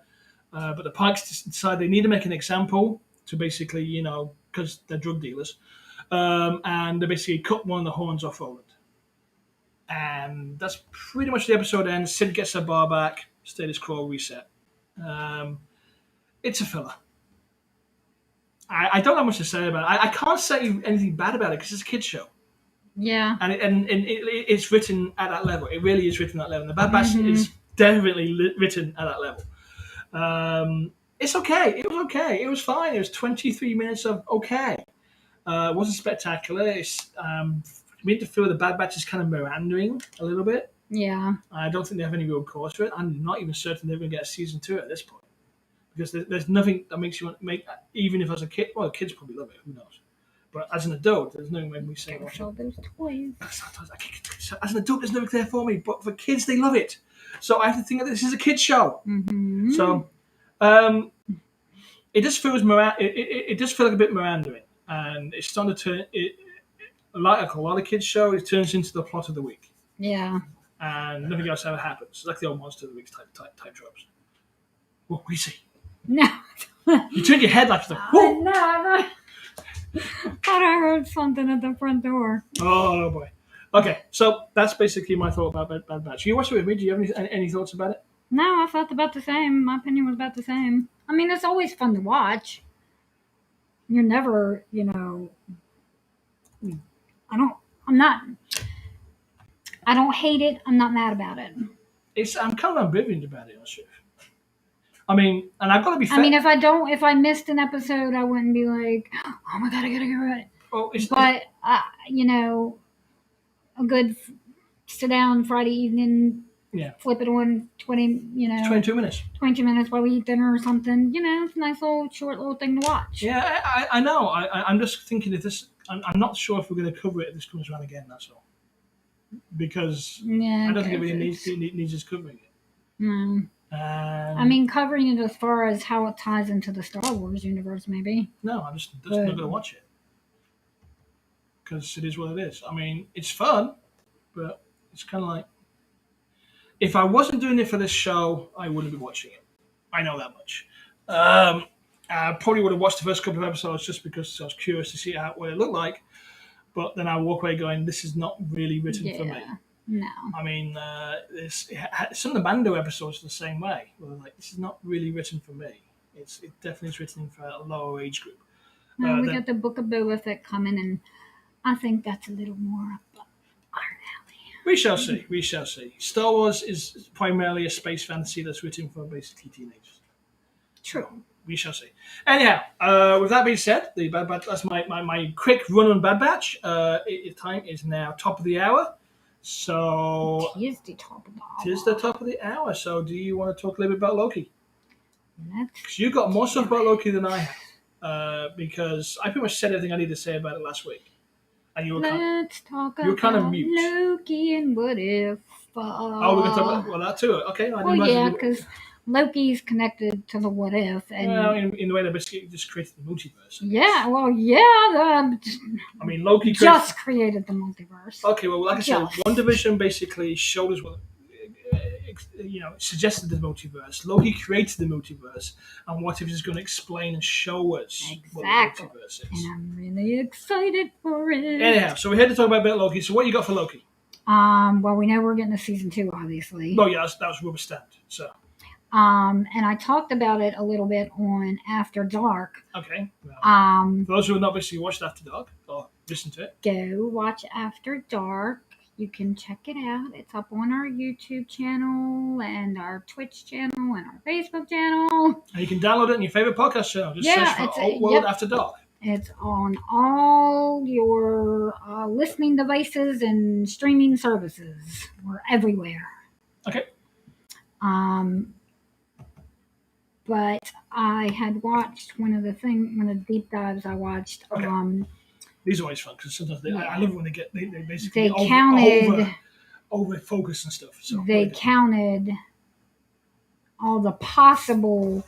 but the Pikes decide they need to make an example to basically, you know, because they're drug dealers, and they basically cut one of the horns off Roland. And that's pretty much the episode ends. Sid gets her bar back, status quo reset. It's a filler. I don't have much to say about it. I can't say anything bad about it because it's a kid's show. Yeah. And it's written at that level. It really is written at that level. The Bad Batch is definitely written at that level. It's okay. It was okay. It was fine. It was 23 minutes of okay. It wasn't spectacular. It's made to feel the Bad Batch is kind of meandering a little bit. Yeah. I don't think they have any real cause for it. I'm not even certain they're going to get a season 2 at this point. Because there's nothing that makes you want to make, even if as a kid, well, kids probably love it, who knows. But as an adult, there's no way we say, all those toys. As an adult, there's nothing there for me. But for kids, they love it. So I have to think that this is a kid's show. Mm-hmm. So it just feels it does feel like a bit meandering, and it's starting to turn like a lot of kids' show. It turns into the plot of the week. Yeah. And nothing else ever happens. It's like the old monster of the week type tropes. What we see? No. You turned your head like, whoa! No, I thought I heard something at the front door. Oh boy. Okay, so that's basically my thought about Bad Batch. You watched it with me. Do you have any thoughts about it? No, I felt about the same. My opinion was about the same. I mean, it's always fun to watch. You're never, I don't hate it. I'm not mad about it. I'm kind of ambivalent about it, honestly. I mean, and I've got to be fair. I mean, if I missed an episode, I wouldn't be like, oh my God, I gotta get rid of it. But, a good sit down Friday evening, flip it on 22 minutes. 22 minutes while we eat dinner or something. It's a nice short little thing to watch. Yeah, I know. I'm just thinking if this, I'm not sure if we're going to cover it if this comes around again, that's all. Because I don't think it really needs us covering it. No. I mean, covering it as far as how it ties into the Star Wars universe, maybe. No, I'm just not going to watch it. Because it is what it is. I mean, it's fun, but it's kind of like, if I wasn't doing it for this show, I wouldn't be watching it. I know that much. I probably would have watched the first couple of episodes just because I was curious to see what it looked like. But then I walk away going, this is not really written for me. No. I mean, some of the Mando episodes are the same way. Where like, this is not really written for me. It definitely is written for a lower age group. Well, we got the Book of Boba Fett coming, and I think that's a little more up our alley. We shall see. We shall see. Star Wars is primarily a space fantasy that's written for basically teenagers. True. We shall see. Anyhow, with that being said, the Bad Batch. That's my quick run on Bad Batch. Time is now top of the hour. So it is the top of the hour. It is the top of the hour. So do you want to talk a little bit about Loki? Because you got more stuff about Loki than I have. Because I pretty much said everything I needed to say about it last week. And Let's talk about Loki and what if. We're going to talk about that too. Okay. Because Loki's connected to the what if. And well, in the way they basically just created the multiverse. Yeah, well, yeah. I mean, Loki just created the multiverse. Okay, well, like I said, WandaVision basically showed us what, suggested the multiverse. Loki created the multiverse, and what if it's going to explain and show us what the multiverse is. And I'm really excited for it. Anyhow, so we're here to talk about Loki. So what you got for Loki? Well, we know we're getting a season 2, obviously. Oh yeah, that was rubber stamped. So. And I talked about it a little bit on After Dark. Okay. Well, for those who have not obviously watched After Dark or listened to it, go watch After Dark. You can check it out. It's up on our YouTube channel and our Twitch channel and our Facebook channel. And you can download it on your favorite podcast channel. Just search for Alt World After Dark. It's on all your listening devices and streaming services. We're everywhere. Okay. But I had watched one of the deep dives I watched. Okay. These are always fun because sometimes I love when they basically over focus and stuff. So they counted all the possible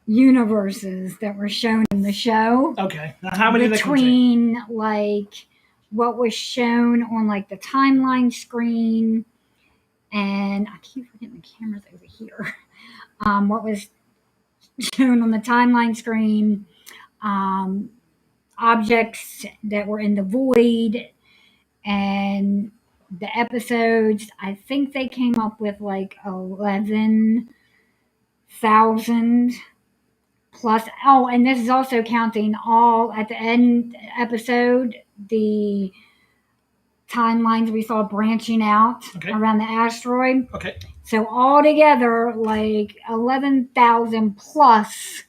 universes that were shown in the show. Okay, now how many between like what was shown on like the timeline screen, and I keep forgetting the camera's over here. What was shown on the timeline screen, objects that were in the void, and the episodes. I think they came up with like 11,000 plus. Oh, and this is also counting all at the end episode, the timelines we saw branching out around the asteroid. Okay. So altogether, like 11,000 plus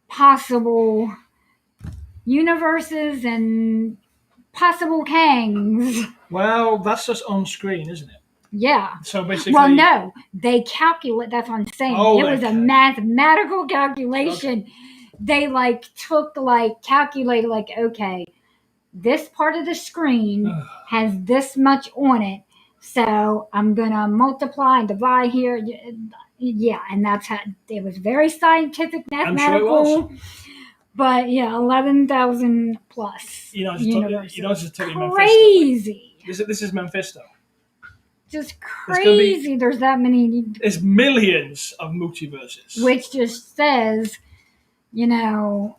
possible universes and possible Kangs. Well, that's just on screen, isn't it? Yeah. So basically, well, no, they calculate. That's what I'm saying. Oh, it was a mathematical calculation. Okay. They calculated okay, this part of the screen has this much on it, so I'm gonna multiply and divide here. Yeah, and that's how it was. Very scientific, mathematical. I'm sure it was. But yeah, 11,000 plus. It's totally crazy. This is Mephisto. Just crazy. There's that many. There's millions of multiverses. Which just says, of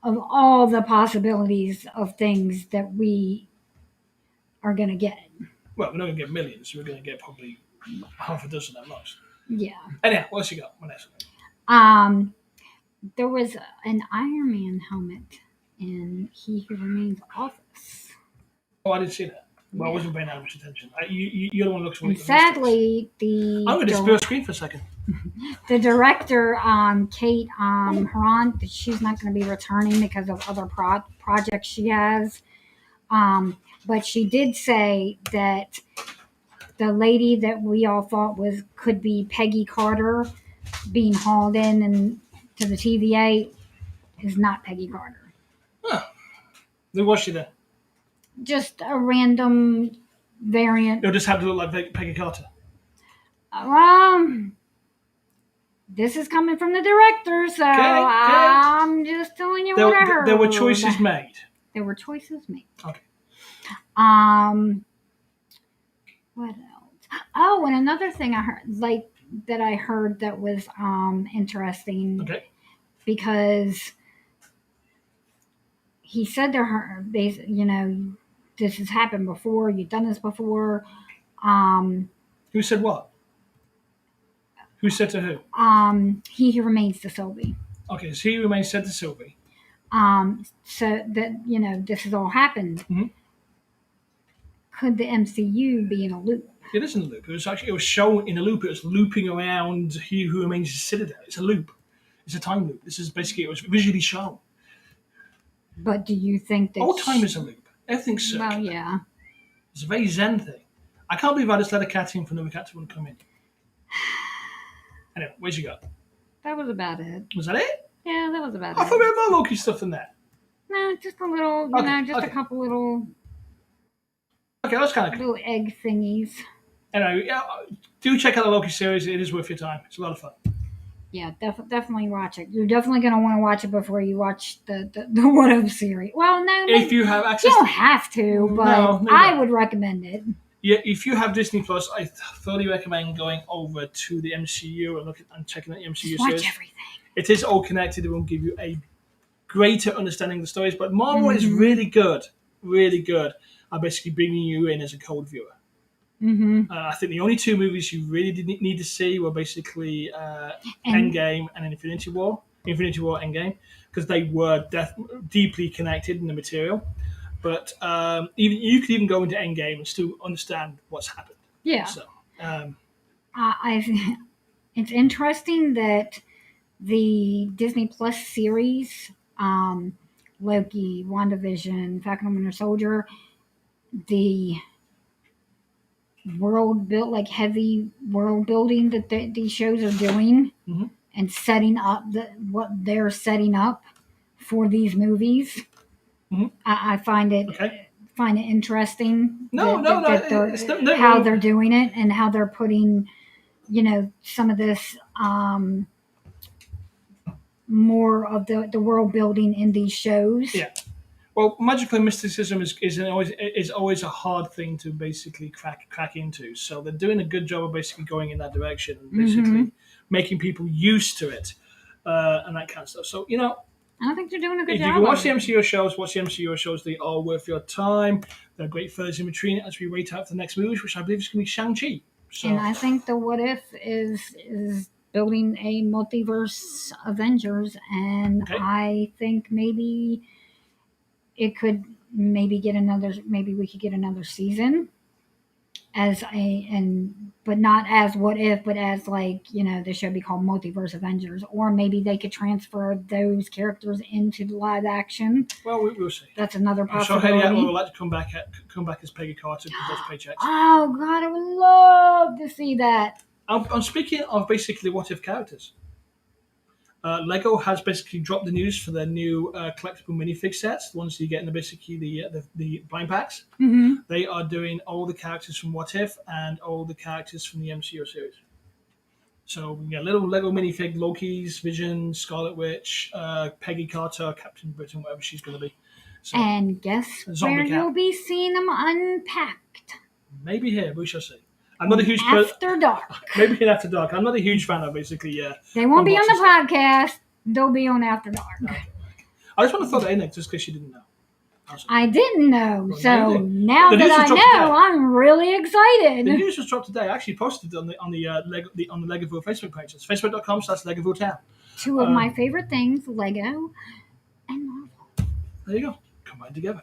all the possibilities of things that we are going to get. Well, we're not going to get millions. We're going to get probably half a dozen at most. Yeah. Anyhow, what else you got? What else? There was an Iron Man helmet in He Who Remains office. Oh, I didn't see that. Well, I wasn't paying that much attention. You're the one who looks really. Sadly, I'm going to disappear screen for a second. The director, Kate Herron, she's not going to be returning because of other projects she has. But she did say that the lady that we all thought could be Peggy Carter being hauled in and to the TVA is not Peggy Carter. Huh. Who was she then? Just a random variant. It'll just have to look like Peggy Carter. This is coming from the director, so I'm just telling you what I heard. There were choices made. There were choices made. Okay. What else? Oh, and another thing I heard, I heard that was interesting. Okay. Because he said to her, this has happened before. You've done this before. Who said what? Who said to who? He Who Remains to Sylvie. Okay, so He Who Remains said to Sylvie. So that this has all happened. Mm-hmm. Could the MCU be in a loop? It isn't a loop. It was shown in a loop. It was looping around He Who Remains to Citadel. It's a loop. It's a time loop. This is basically, it was visually shown. But do you think that all time is a loop? Everything's circular. Well, yeah. It's a very zen thing. I can't believe I just let a cat in for another cat to want to come in. Anyway, where'd you go? That was about it. Was that it? Yeah, that was about it. I thought we had more Loki stuff than that. No, just a little, a couple little. Okay, that's kind of cool. Little egg thingies. Anyway, do check out the Loki series. It is worth your time. It's a lot of fun. Yeah, definitely watch it. You're definitely going to want to watch it before you watch the What If series. Well, no. If you have access. You don't have to, but I would recommend it. Yeah, if you have Disney Plus, I thoroughly recommend going over to the MCU and checking out the MCU series. Watch everything. It is all connected. It will give you a greater understanding of the stories. But Marvel is really good at basically bringing you in as a cold viewer. Mm-hmm. I think the only two movies you really didn't need to see were basically Endgame and Infinity War Endgame, because they were deeply connected in the material. But even you could even go into Endgame and still understand what's happened. Yeah. So, it's interesting that the Disney Plus series, Loki, WandaVision, Falcon and Winter Soldier, the heavy world building that these shows are doing, and setting up what they're setting up for these movies. Mm-hmm. I find it interesting. How they're doing it and how they're putting, some of this more of the world building in these shows. Yeah. Well, magical mysticism is always a hard thing to basically crack into. So they're doing a good job of basically going in that direction and basically making people used to it and that kind of stuff. So I think they're doing a good job. If you can watch the MCU shows, watch the MCU shows. They are worth your time. They're great fillers in between as we wait out for the next movie, which I believe is going to be Shang-Chi. So. And I think the What If is building a multiverse Avengers, I think maybe it could maybe we could get another season. but not as What If, but as the show be called Multiverse Avengers, or maybe they could transfer those characters into the live action. Well, we'll see. That's another possibility. I'm sure Henry would like to come back as Peggy Carter because those paychecks. Oh God, I would love to see that. I'm speaking of basically What If characters. Lego has basically dropped the news for their new collectible minifig sets, the ones you get in the blind packs. Mm-hmm. They are doing all the characters from What If and all the characters from the MCU series. So we get little Lego minifig Loki's, Vision, Scarlet Witch, Peggy Carter, Captain Britain, whatever she's going to be. So, and guess where you'll be seeing them unpacked? Maybe here, we shall see. I'm not a huge After Dark. Maybe in After Dark. I'm not a huge fan of basically. They won't be on the podcast. They'll be on After Dark. Okay. I just want to throw that in there just because you didn't know. I didn't know. Well, so now that I know, I'm really excited. The news was dropped today. I actually posted it on the Legoville Facebook page. It's facebook.com/LegovilleTown. Two of my favorite things, Lego and Marvel. There you go. Combined together.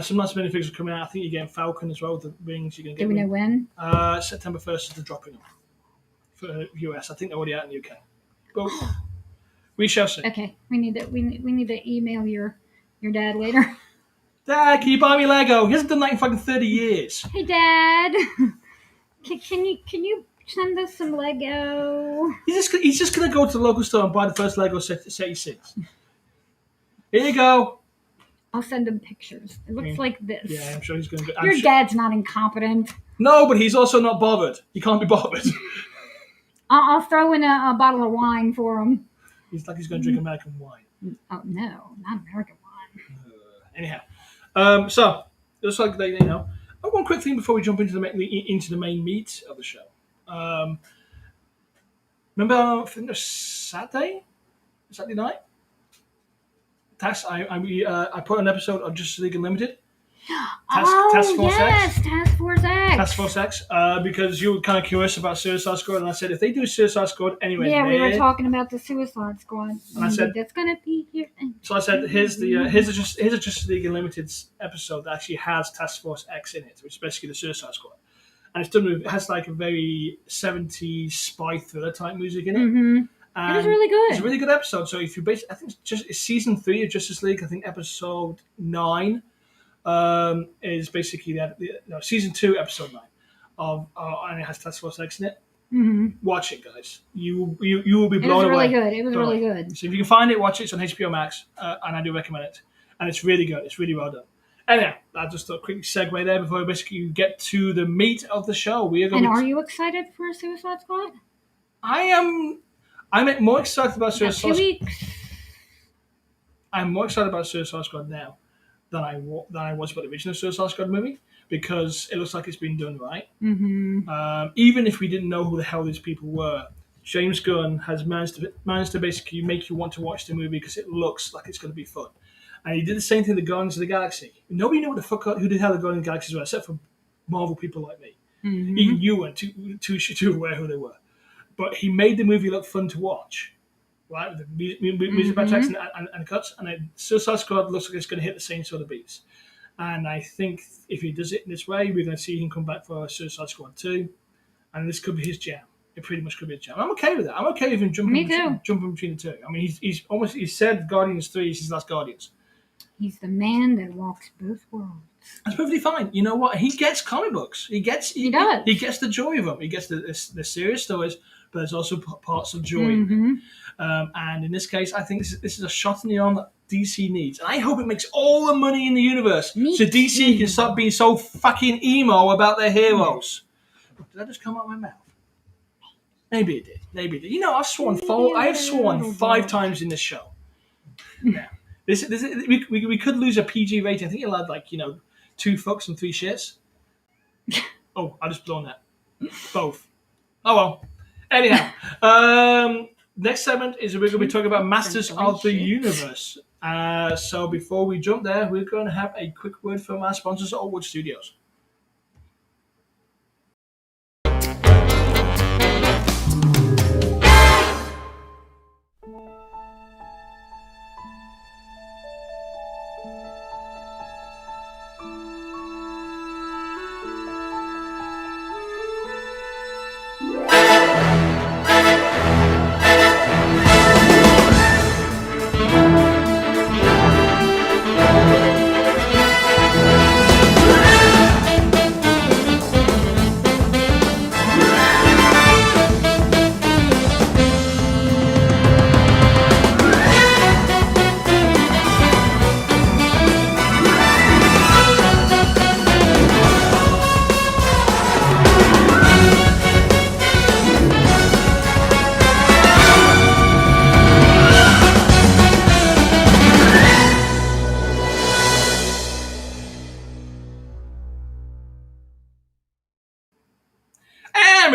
Some nice minifigs are coming out. I think you're getting Falcon as well. The rings you're going to get. Do we know when? September 1st is the dropping them for US. I think they're already out in the UK. But we shall see. Okay, we need to email your dad later. Dad, can you buy me Lego? He hasn't done that in fucking 30 years. Hey, Dad, can you send us some Lego? He's just gonna go to the local store and buy the first Lego set he sees. Here you go. I'll send him pictures. It looks like this. Yeah, I'm sure he's going to go. Your dad's not incompetent. No, but he's also not bothered. He can't be bothered. I'll throw in a bottle of wine for him. He's like he's going to drink American wine. Oh, no, not American wine. Anyhow. So, just like they, one quick thing before we jump into the main meat of the show. Remember, I think it was Saturday night? I put an episode of Justice League Unlimited. Task Force X. Task Force X. Because you were kind of curious about Suicide Squad, and I said if they do Suicide Squad anyway. Yeah, we were talking about the Suicide Squad, and I said that's gonna be here. So I said here's a Justice League Unlimited episode that actually has Task Force X in it, which is basically the Suicide Squad, and it has like a very 70s spy thriller type music in it. Mm-hmm. It was really good. It's a really good episode. So if you I think it's season 3 of Justice League. I think episode 9 is basically season 2, episode 9 of and it has Task Force X in it. Mm-hmm. Watch it, guys. You will be blown away. It was really good. So if you can find it, watch it. It's on HBO Max, and I do recommend it. And it's really good. It's really well done. Anyhow, I just thought a quick segue there before we basically get to the meat of the show. Are you excited for Suicide Squad? I am. I'm more excited about Suicide Squad. 2 weeks. I'm more excited about Suicide Squad now than I was about the original Suicide Squad movie because it looks like it's been done right. Mm-hmm. Even if we didn't know who the hell these people were, James Gunn has managed to basically make you want to watch the movie because it looks like it's going to be fun. And he did the same thing with Guardians of the Galaxy. Nobody knew who the hell the Guardians of the Galaxy were, except for Marvel people like me. Mm-hmm. Even you weren't too aware who they were. But he made the movie look fun to watch, right? With the music by tracks and cuts. And Suicide Squad looks like it's going to hit the same sort of beats. And I think if he does it in this way, we're going to see him come back for Suicide Squad 2. And this could be his jam. It pretty much could be his jam. I'm okay with that. I'm okay with him jumping between the two. I mean, he said Guardians 3 is his last Guardians. He's the man that walks both worlds. That's perfectly fine. You know what? He gets comic books. He does. He gets the joy of them. He gets the serious stories, but there's also parts of joy. Mm-hmm. And in this case, I think this is a shot in the arm that DC needs. And I hope it makes all the money in the universe so DC can stop being so fucking emo about their heroes. Did that just come out of my mouth? Maybe it did. You know, I have sworn 5 times in this show. Yeah. We could lose a PG rating. I think you'll add 2 fucks and 3 shits. Oh, I just blown that. Both. Oh well. Anyhow, next segment is we're going to be talking about Masters of the Universe. So before we jump there, we're going to have a quick word from our sponsors at Oakwood Studios.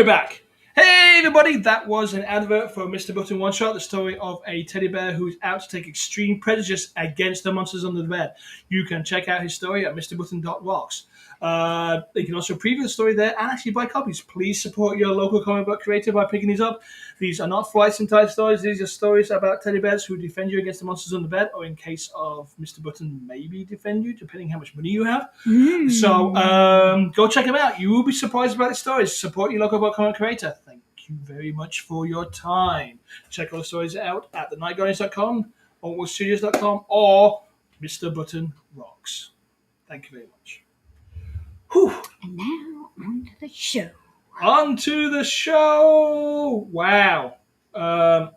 we're back. Hey everybody, that was an advert for Mr. Button One Shot, the story of a teddy bear who's out to take extreme prejudice against the monsters under the bed. You can check out his story at mrbutton.rocks. You can also preview the story there and actually buy copies. Please support your local comic book creator by picking these up. These are not Flights type stories. These are stories about teddy bears who defend you against the monsters under the bed, or in case of Mr. Button, maybe defend you, depending how much money you have. So go check them out. You will be surprised about the stories. Support your local book comic creator. Thank you very much for your time. Check all the stories out at thenightguardians.com, altwoodstudios.com, or Mr. Button Rocks. Thank you very much. Whew. And now, on to the show. On to the show! Wow.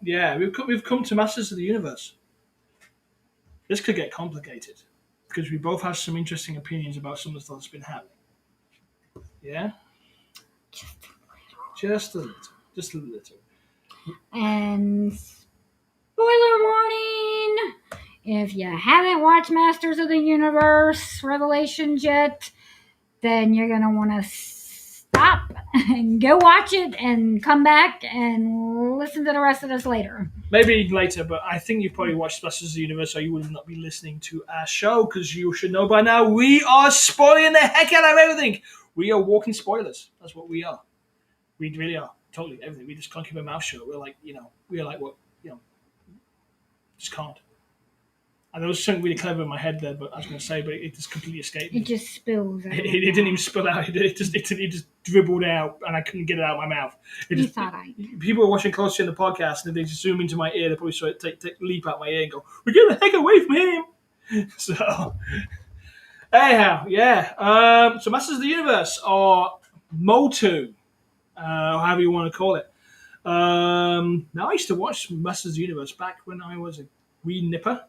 We've come to Masters of the Universe. This could get complicated, because we both have some interesting opinions about some of the stuff that's been happening. Yeah? Just a little. Just a little. And spoiler warning! If you haven't watched Masters of the Universe Revelations yet, then you're going to want to stop and go watch it and come back and listen to the rest of this later. Maybe later, but I think you've probably watched Masters of the Universe, so you would not be listening to our show, because you should know by now we are spoiling the heck out of everything. We are walking spoilers. That's what we are. We really are. Totally everything. We just can't keep our mouth shut. We're like, just can't. And there was something really clever in my head there, but I was going to say, but it just completely escaped me. It just spills out. It didn't even spill out. It just dribbled out, and I couldn't get it out of my mouth. People are watching closely on the podcast, and if they just zoom into my ear, they probably saw it take leap out my ear and go, "We're getting the heck away from him!" So, anyhow, yeah. So, Masters of the Universe, or MOTU, or however you want to call it. Now, I used to watch Masters of the Universe back when I was a wee nipper.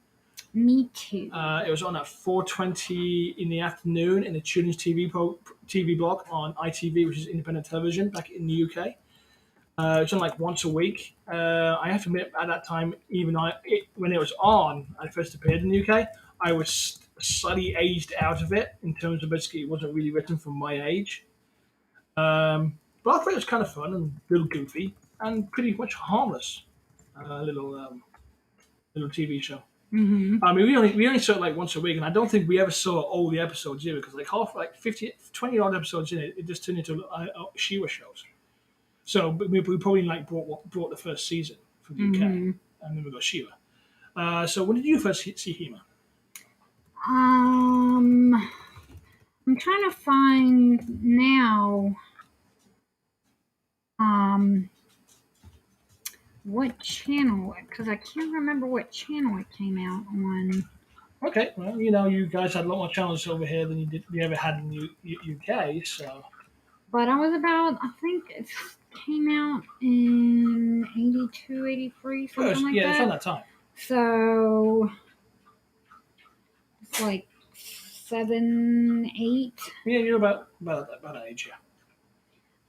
Me too. It was on at 4:20 in the afternoon in the Children's TV block on ITV, which is independent television back in the UK. It was on like once a week. I have to admit, at that time, when it was on, I first appeared in the UK, I was slightly aged out of it in terms of basically it wasn't really written for my age. But I thought it was kind of fun and a little goofy and pretty much harmless. Little TV show. Mm-hmm. I mean, we only saw it like once a week, and I don't think we ever saw all the episodes either, because like 20 odd episodes in it just turned into She-Ra shows. So we probably like brought the first season from the UK, and then we got She-Ra. So when did you first see He-Man? I'm trying to find now. What channel? Because I can't remember what channel it came out on. Okay, well, you guys had a lot more channels over here than you ever had in the UK, so. But I think it came out in 82, 83, something like that. Yeah, it's on that time. So, it's like 7, 8. Yeah, you're about that age, yeah.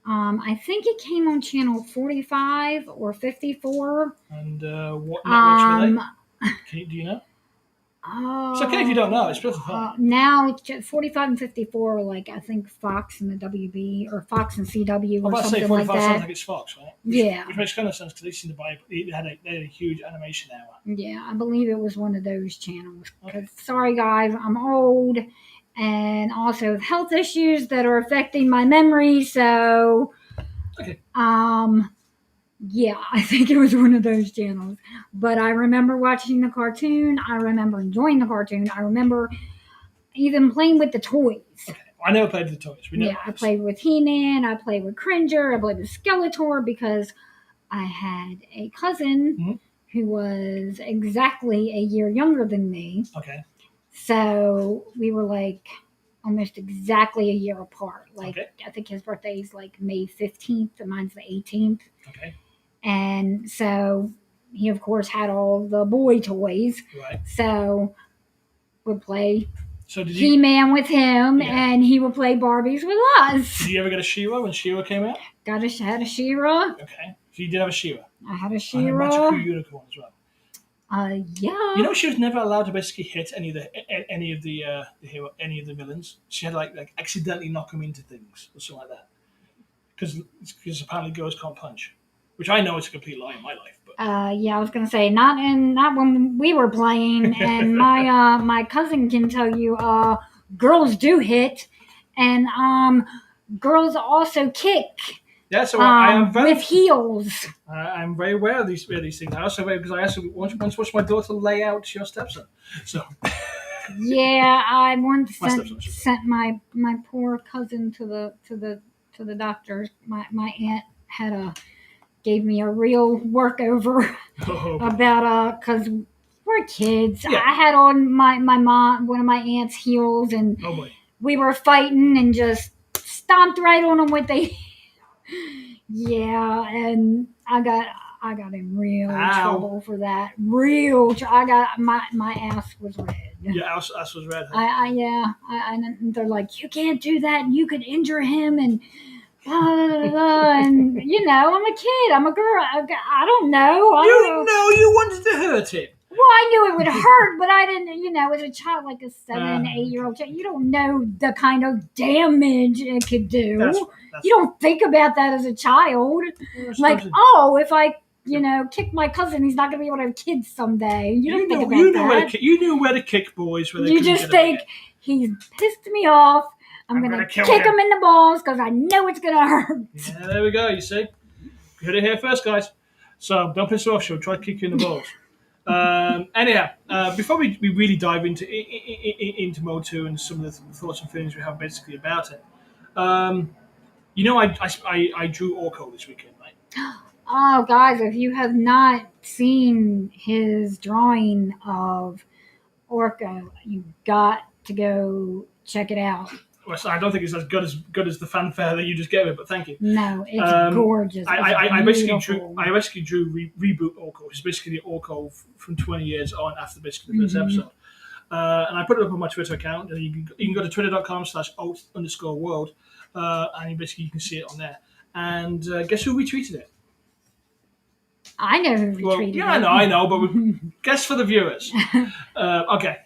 I think it came on channel 45 or 54. And what networks were they? Do you know? It's okay if you don't know. It's perfectly fine. Now, 45 and 54 are like, I think, Fox and the WB, or Fox and CW, or something like that. 45 sounds like it's Fox, right? Which makes kind of sense, because they seem to buy. They had a huge animation hour. Yeah, I believe it was one of those channels. Okay. Sorry, guys, I'm old, and also have health issues that are affecting my memory, so... Okay. Yeah, I think it was one of those channels. But I remember watching the cartoon. I remember enjoying the cartoon. I remember even playing with the toys. Okay. I never played with the toys. I played with He-Man. I played with Cringer. I played with Skeletor, because I had a cousin who was exactly a year younger than me. Okay. So we were like almost exactly a year apart. I think his birthday is like May 15th, and mine's the 18th. Okay. And so he, of course, had all the boy toys. Right. So would play He-Man with him, and he would play Barbies with us. Did you ever get a She-Ra when She-Ra came out? Had a She-Ra. Okay. So you did have a She-Ra. I had a She-Ra. And a Magical Unicorn as well. Yeah. She was never allowed to basically hit any of the villains. She had like accidentally knock them into things or something like that. because apparently girls can't punch, which I know is a complete lie in my life. But yeah, I was gonna say not when we were playing, and my cousin can tell you girls do hit, and girls also kick. Yeah, so I am with heels. I'm very aware of these things. I also because I also once watched my daughter lay out your stepson. So yeah, I once sent my poor cousin to the doctor. My aunt gave me a real workover about because we're kids. Yeah. I had on one of my aunt's heels, and we were fighting and just stomped right on them with the. Yeah, and I got in real trouble for that. I got my ass was red. Yeah, ass was red. And they're like, you can't do that. And you could injure him, and and I'm a kid. I'm a girl. I don't know. You wanted to hurt him. Well, I knew it would hurt, but I didn't, as a child, like a 7-8-year-old child, you don't know the kind of damage it could do. That's you don't think about that as a child. Like, if I, kick my cousin, he's not going to be able to have kids someday. You don't think about that. You knew where to kick boys. You just think, he's pissed me off. I'm going to kick him in the balls because I know it's going to hurt. Yeah, there we go. You see? You heard it here first, guys. So don't piss her off. She'll try to kick you in the balls. Anyhow, before we really dive into Motu and some of the thoughts and feelings we have basically about it, I drew Orko this weekend, right? Oh, guys, if you have not seen his drawing of Orko, you got to go check it out. Well, I don't think it's as good as the fanfare that you just gave it, but thank you. No, it's gorgeous. I basically drew Reboot Orko, which is basically the Orko from 20 years on after basically the first episode. And I put it up on my Twitter account. And you can go to twitter.com/alt_world, and basically you can see it on there. And guess who retweeted it? I know who retweeted it. Yeah, I know, but guess for the viewers. Okay.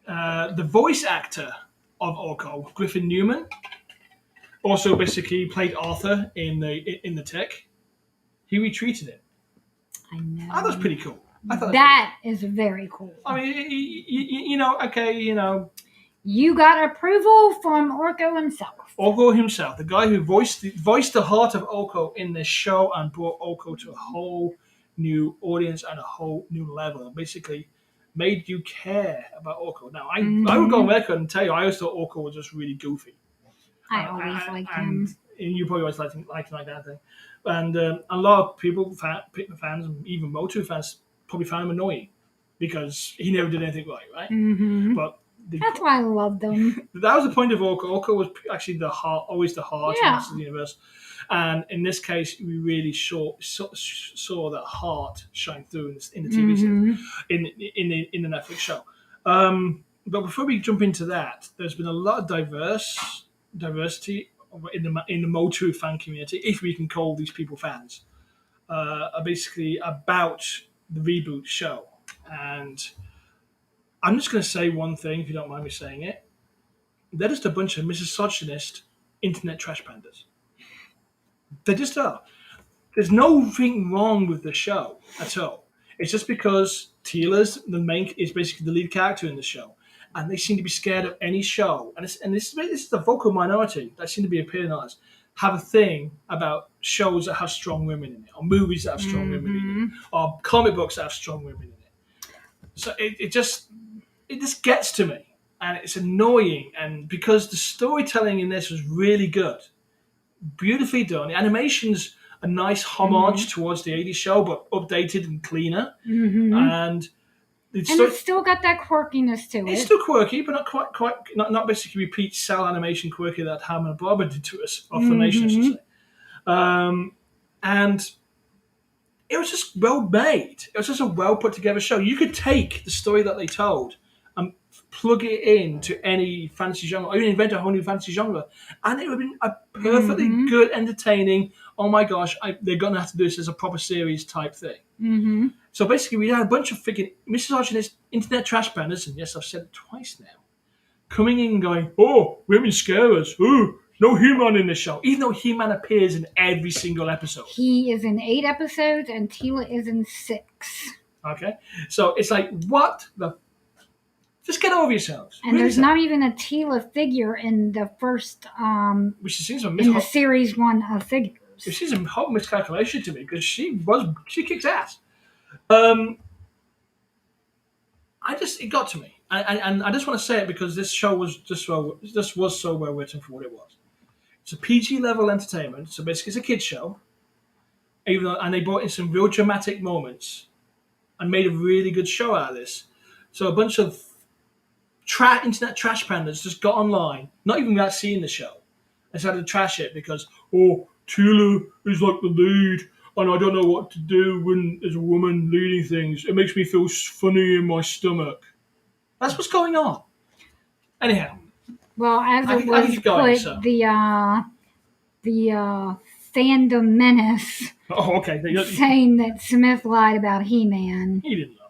The voice actor of Orko, Griffin Newman, also basically played Arthur in the Tick. He retweeted it. I know. I thought that was pretty cool. That is very cool. I mean, You got approval from Orko himself. Orko himself, the guy who voiced the heart of Orko in this show and brought Orko to a whole new audience and a whole new level. Basically, made you care about Orko. Now, I would go on record and tell you, I always thought Orko was just really goofy. I always liked him. And you probably always liked him like that thing. And a lot of people, fans, and even Motu fans, probably found him annoying because he never did anything right? Mm-hmm. But that's why I loved him. That was the point of Orko. Orko was actually always the heart of the universe. And in this case, we really saw that heart shine through in the TV series, in the Netflix show. But before we jump into that, there's been a lot of diversity in the Motu fan community, if we can call these people fans, basically about the reboot show. And I'm just going to say one thing, if you don't mind me saying it. They're just a bunch of misogynist internet trash pandas. They just are. There's nothing wrong with the show at all. It's just because Tila's is basically the lead character in the show, and they seem to be scared of any show. And this is the vocal minority that seem to be appearing on us. Have a thing about shows that have strong women in it, or movies that have strong women in it, or comic books that have strong women in it. So it just gets to me, and it's annoying. And because the storytelling in this was really good, beautifully done. The animation's a nice homage towards the 80s show, but updated and cleaner. And it's still got that quirkiness to it. It's still quirky, but not quite not basically repeat cell animation quirky that Ham and Barbara did to us, or Filmation, I should say. And it was just well made. It was just a well put together show. You could take the story that they told and plug it into any fantasy genre, or even invent a whole new fantasy genre, and it would have been a perfectly good, entertaining. Oh my gosh, they're going to have to do this as a proper series type thing. So basically, we had a bunch of freaking misogynist internet trash pandas, and yes, I've said it twice now, coming in and going, "Oh, women scare us. Oh, No He-Man in the show, even though He-Man appears in every single episode. He is in 8 episodes, and Tila is in 6. Okay, so it's like, what the? Just get over yourselves. And there's not even a Tila figure in the first, which seems in the series 1 of figures. Which seems a whole miscalculation to me because she kicks ass. It got to me, and I just want to say it because this show was so well written for what it was. It's a PG level entertainment, so basically it's a kids show. And they brought in some real dramatic moments, and made a really good show out of this. So a bunch of internet trash pandas just got online, not even without seeing the show, and started to trash it because Tila is like the lead, and I don't know what to do when there's a woman leading things. It makes me feel funny in my stomach. That's what's going on. Anyhow. Well, as it was put, the fandom menace saying that Smith lied about He-Man. He didn't lie.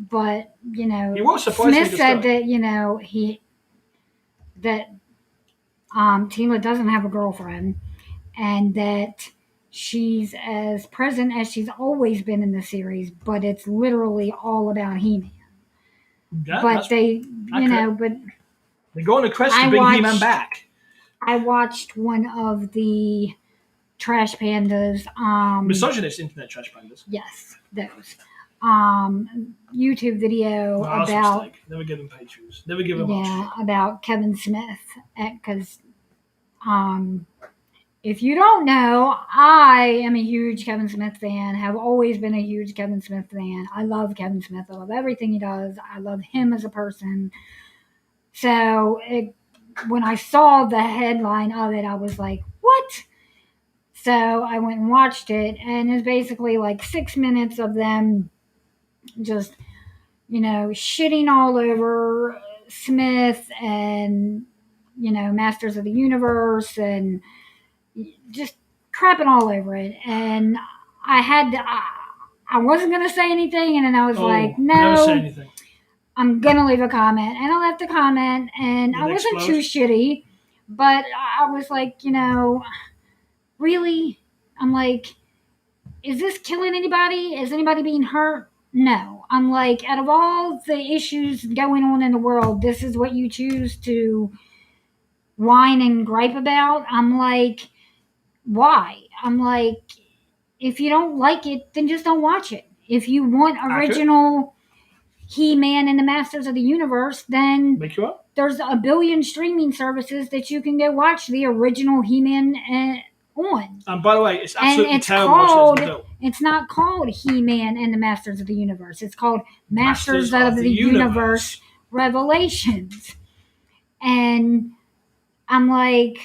But Smith said that Tila doesn't have a girlfriend, and that she's as present as she's always been in the series, but it's literally all about He-Man. Yeah, but they go on a quest to bring He-Man back. I watched one of the trash pandas, misogynist internet trash pandas. Yes, those. YouTube video about. Never give them patrons. Never give them options. About Kevin Smith, because if you don't know, I am a huge Kevin Smith fan. Have always been a huge Kevin Smith fan. I love Kevin Smith. I love everything he does. I love him as a person. So when I saw the headline of it, I was like, what? So I went and watched it, and it's basically like 6 minutes of them just, shitting all over Smith and, Masters of the Universe and just crapping all over it. And I wasn't going to say anything, and then I was like, no. Never say anything. I'm going to leave a comment. And I left a comment, and I wasn't too shitty, but I was like, really? I'm like, is this killing anybody? Is anybody being hurt? No. I'm like, out of all the issues going on in the world, this is what you choose to whine and gripe about? I'm like, why? I'm like, if you don't like it, then just don't watch it. If you want original He-Man and the Masters of the Universe, then there's a billion streaming services that you can go watch the original He-Man on. And by the way, it's absolutely terrible. It's not called He-Man and the Masters of the Universe. It's called Masters of the Universe Revelations. And I'm like,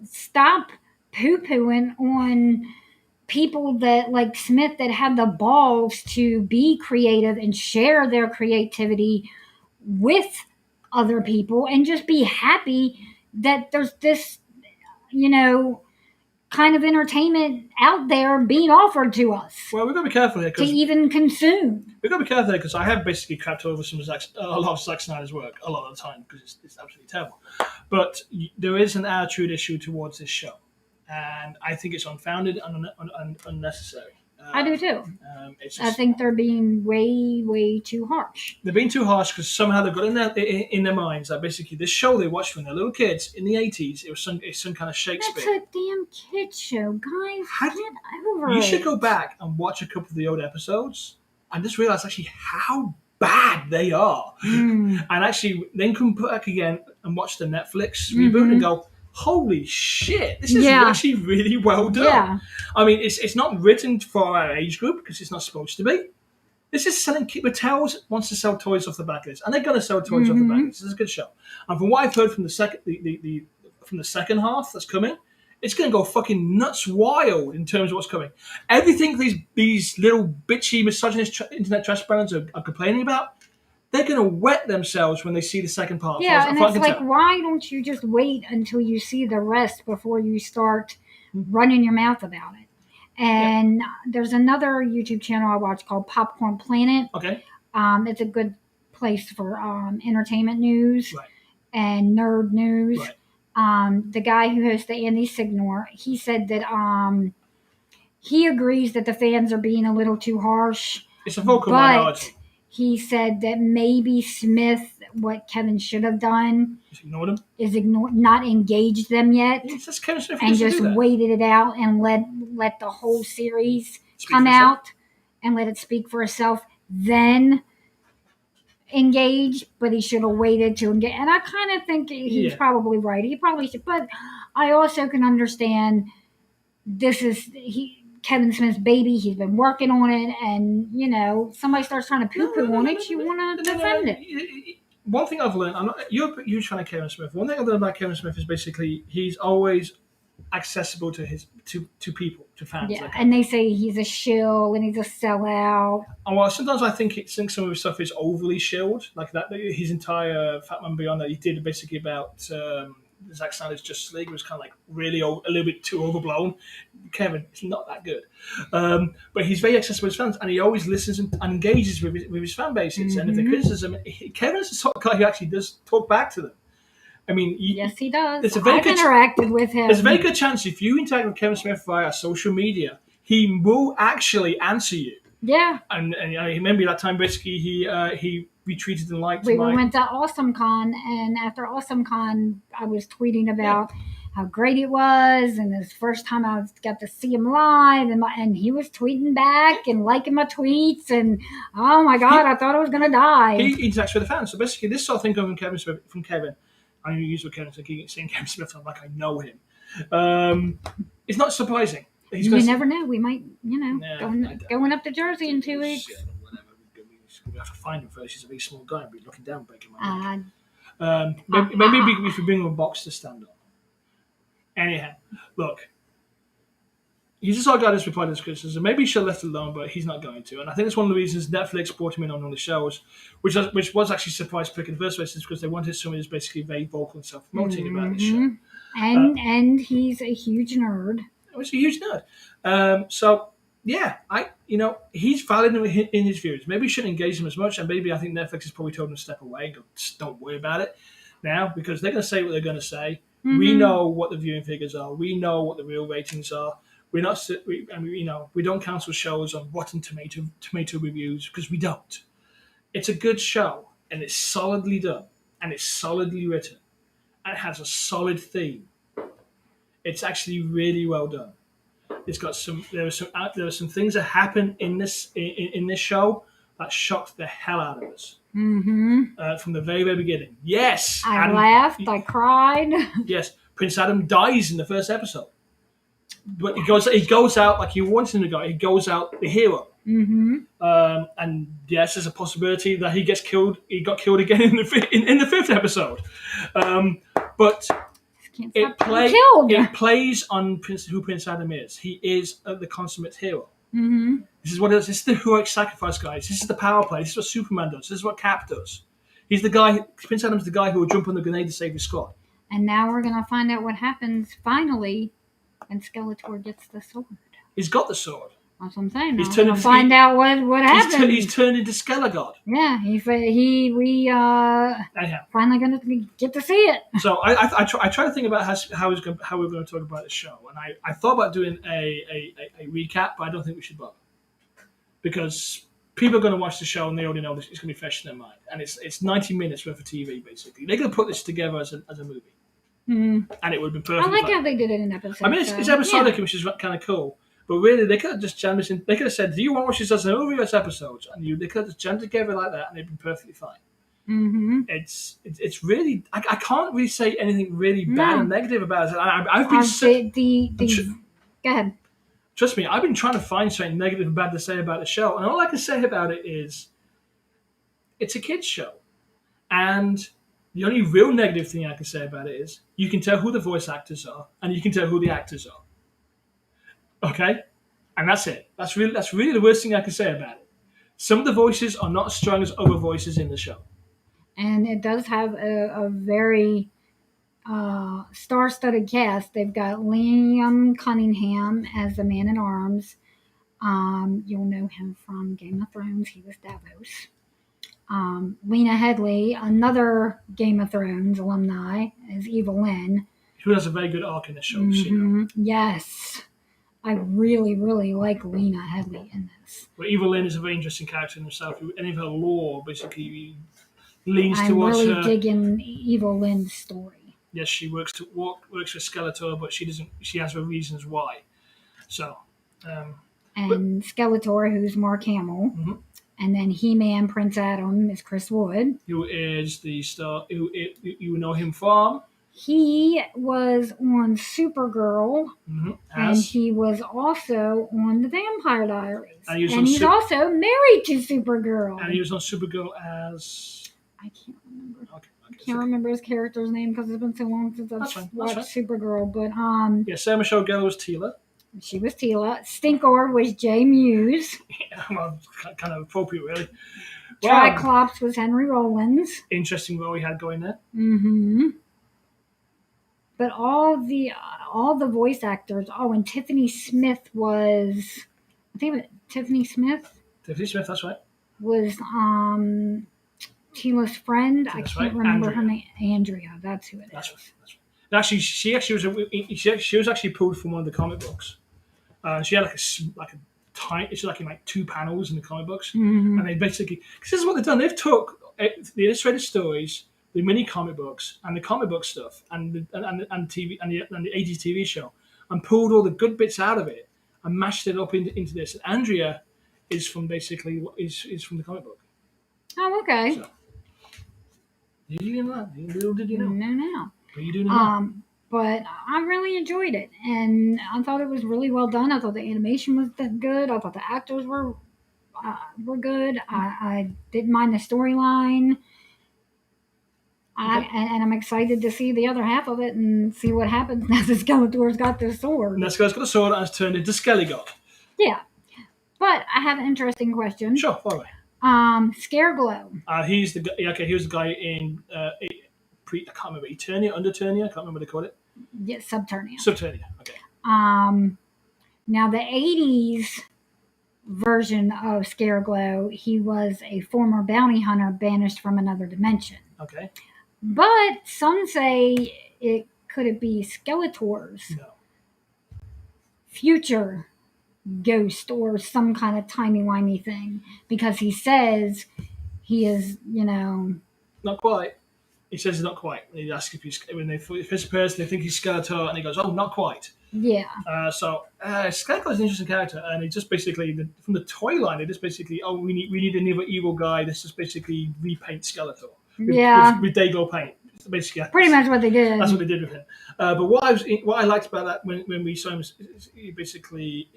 stop poo-pooing on people that like Smith that have the balls to be creative and share their creativity with other people and just be happy that there's this, kind of entertainment out there being offered to us. Well, we've got to be careful here. To even consume. We've got to be careful here because I have basically crapped over a lot of Zack Snyder's work a lot of the time because it's absolutely terrible. But there is an attitude issue towards this show. And I think it's unfounded and unnecessary. I do too. I think they're being way, way too harsh. They're being too harsh because somehow they've got in their minds that basically this show they watched when they're little kids in the 80s, it was some kind of Shakespeare. That's a damn kid show, guys. Get over it. You should go back and watch a couple of the old episodes and just realize actually how bad they are. And actually then come back again and watch the Netflix reboot and go, holy shit, this is actually really well done. Yeah. I mean, it's not written for our age group because it's not supposed to be. This is selling. Mattel wants to sell toys off the back of this, and they're going to sell toys off the back of this. This is a good show. And from what I've heard from the second half that's coming, it's going to go fucking nuts wild in terms of what's coming. Everything these little bitchy misogynist internet trash brands are complaining about, they're going to wet themselves when they see the second part. Yeah, and it's like, why don't you just wait until you see the rest before you start running your mouth about it? And there's another YouTube channel I watch called Popcorn Planet. Okay. It's a good place for entertainment news. Right. and Nerd News. Right. The guy who hosts the Andy Signor, he said that he agrees that the fans are being a little too harsh. It's a vocal minority. He said that maybe Smith, what Kevin should have done, is not engaged them yet, just Kevin Smith and just waited it out and let the whole series come out and let it speak for itself. Then engage, but he should have waited to engage. And I kind of think he's probably right. He probably should, but I also can understand this is Kevin Smith's baby. He's been working on it, and somebody starts trying to poo-poo on it. You want to defend it. One thing I've learned, you're a huge fan of Kevin Smith. One thing I've learned about Kevin Smith is basically he's always accessible to people, to fans. Yeah, and they say he's a shill and he's a sellout. And well, sometimes I think some of his stuff is overly shilled, like that. His entire Fat Man Beyond that he did basically about Zack Snyder's Justice League was kind of like really a little bit too overblown. Kevin, it's not that good, but he's very accessible to his fans, and he always listens and engages with his fan bases. And if they criticism, Kevin's the sort of guy who actually does talk back to them. I mean, yes, he does. I've interacted with him. There's a very good chance if you interact with Kevin Smith via social media, he will actually answer you. Yeah. And I remember that time basically he retweeted and liked. We went to AwesomeCon, and after AwesomeCon, I was tweeting about how great it was, and this first time I got to see him live, and he was tweeting back and liking my tweets, and oh my God, I thought I was gonna die. He interacts with the fans, so basically this sort of thing coming from Kevin. I use with Kevin, so saying Kevin Smith, I'm like I know him. It's not surprising. You never know. We might, going up to Jersey in 2 weeks. Whatever. We have to find him first. He's a very small guy and be looking down, breaking my neck. Maybe we should bring him a box to stand on. Anyhow, look. He's just our guy that's replied to this criticism. Maybe he should have left it alone, but he's not going to. And I think it's one of the reasons Netflix brought him in on all the shows, which was actually a surprise pick in the first place, is because they wanted somebody who's basically very vocal and self-promoting about the show. And he's a huge nerd. He's a huge nerd. So, yeah, he's valid in his views. Maybe he shouldn't engage him as much, and maybe I think Netflix has probably told him to step away and go, don't worry about it now, because they're going to say what they're going to say. Mm-hmm. We know what the viewing figures are. We know what the real ratings are. We don't cancel shows on Rotten Tomato reviews because we don't. It's a good show, and it's solidly done, and it's solidly written, and it has a solid theme. It's actually really well done. It's got there are some things that happen in this show that shocked the hell out of us. Mm-hmm. From the very, very beginning. Yes, I laughed. I cried. Yes, Prince Adam dies in the first episode. But he goes out like you want him to go. He goes out the hero. Mm-hmm. And yes, there's a possibility that he gets killed. He got killed again in the fifth episode. But it plays on who Prince Adam is. He is the consummate hero. Mm-hmm. This is what it is. This is the heroic sacrifice, guys. This is the power play. This is what Superman does. This is what Cap does. He's the guy. Prince Adam's the guy who will jump on the grenade to save his squad. And now we're gonna find out what happens finally. And Skeletor gets the sword. He's got the sword. That's what I'm saying. He's turned into find out what happened. He's turned into Skelegod. Yeah, we finally going to get to see it. So I try to think about how we're going to talk about the show, and I thought about doing a recap, but I don't think we should bother because people are going to watch the show and they already know it's going to be fresh in their mind, and it's 90 minutes worth of TV basically. They're going to put this together as a movie. Mm-hmm. And it would have been perfect. I like how they did it in episodes. I mean, it's episodic, which is kind of cool. But really, they could have just jammed this in. They could have said, "Do you want to watch this as a movie or as episodes?" And they could have just jammed together like that, and it'd been perfectly fine. Mm-hmm. It's really. I can't really say anything really bad and negative about it. I've been. Go ahead. Trust me, I've been trying to find something negative and bad to say about the show, and all I can say about it is, it's a kids' show, and. The only real negative thing I can say about it is you can tell who the voice actors are and you can tell who the actors are. Okay? And that's it. That's really the worst thing I can say about it. Some of the voices are not as strong as other voices in the show. And it does have a very star-studded cast. They've got Liam Cunningham as the Man-at-Arms. You'll know him from Game of Thrones. He was Davos. Lena Headey, another Game of Thrones alumni, is Eva Lynn. Who has a very good arc in the show. Mm-hmm. Yes. I really, really like Lena Headey in this. But Eva Lynn is a very interesting character in herself. Any of her lore basically leans I'm towards really her. digging Eva Lynn's story. Yes, she works for Skeletor, but she doesn't. She has her reasons why. So. And Skeletor, who's Mark Hamill. Mm-hmm. And then He-Man Prince Adam is Chris Wood. Who is the star? You know him from? He was on Supergirl, and he was also on The Vampire Diaries. And he's also married to Supergirl. And he was on Supergirl as... I can't remember. Okay, I can't remember his character's name because it's been so long since I've watched Supergirl. But yeah, Sarah Michelle Gellar was Teela. She was Teela. Stinkor was Jay Muse. Yeah, well, kind of appropriate, really. Triclops was Henry Rollins. Interesting role he had going there. Mm-hmm. But all the voice actors. Oh, and Tiffany Smith was. I think it was Tiffany Smith. Tiffany Smith, that's right. Was Teela's friend. I can't remember her name. Andrea. That's who it is. That's right. Actually, she was actually pulled from one of the comic books. She had like a tiny. It's like 2 panels in the comic books, and they basically because this is what they've done. They've took the illustrated stories, the mini comic books, and the comic book stuff, and the TV and the 80s TV show, and pulled all the good bits out of it and mashed it up into this. And Andrea is from basically is from the comic book. Oh, okay. So, did you know that? Little did you know? No. But you do know. But I really enjoyed it, and I thought it was really well done. I thought the animation was good. I thought the actors were good. I didn't mind the storyline. And I'm excited to see the other half of it and see what happens now that Skeletor's got this sword. And Skeletor's got a sword and has turned into Skelligod. Yeah. But I have an interesting question. Sure, far away. Scareglow. He's the guy. Okay, he was the guy in I can't remember Eternia, Underturnia. I can't remember what they call it. Yeah, Subturnia. Subturnia. Okay. Now the 80s version of Scareglow, he was a former bounty hunter banished from another dimension. Okay. But some say could it be Skeletor's future ghost or some kind of timey-wimey thing, because he says he is, not quite. He says he's not quite. He asks if he's when they first person they think he's Skeletor, and he goes, "Oh, not quite." Yeah. Skeletor is an interesting character, and it just basically from the toy line, they just basically, we need another evil guy. This just basically repaint Skeletor. With Dayglow paint. Basically, pretty much what they did. That's what they did with him. But what I liked about that when we saw him is basically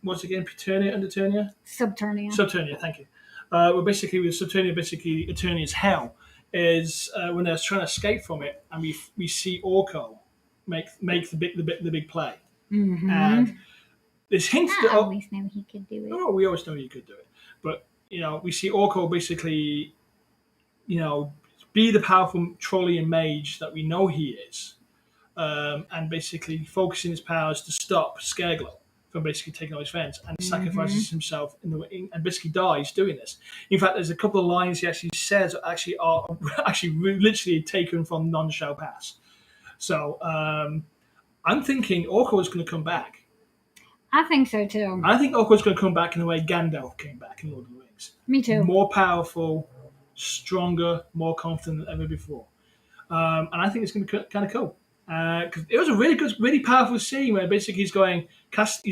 once again Eternia, Underturnia, Subturnia. Thank you. Well, basically with Subturnia, basically Eternia's hell is when they're trying to escape from it, and we see Orko make the big play, and there's hints that I always knew he could do it. Oh, we always knew he could do it, but we see Orko basically, be the powerful trolley and mage that we know he is, and basically focusing his powers to stop Scareglow from basically taking on his friends, and sacrifices himself and basically dies doing this. In fact, there's a couple of lines he actually says are literally taken from None Shall Pass. So I'm thinking Orko is going to come back. I think so too. I think Orko is going to come back in the way Gandalf came back in Lord of the Rings. Me too. More powerful, stronger, more confident than ever before. And I think it's going to be kind of cool. Because it was a really good, really powerful scene where basically he's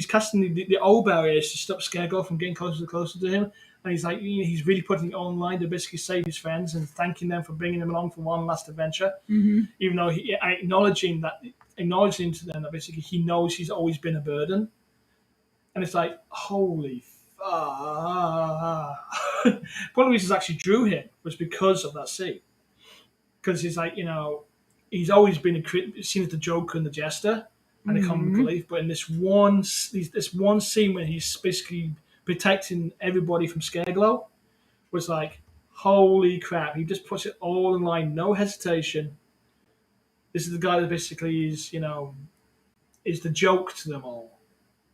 casting the old barriers to stop Scareglow from getting closer and closer to him. And he's like, he's really putting it online to basically save his friends and thanking them for bringing them along for one last adventure. Even though acknowledging to them that basically he knows he's always been a burden. And it's like, holy fuck. One of the reasons I actually drew him was because of that scene. Because he's like, he's always been seen as the Joker and the Jester and the comic relief. But in this one scene where he's basically protecting everybody from Scareglow was like, holy crap. He just puts it all in line, no hesitation. This is the guy that basically is the joke to them all.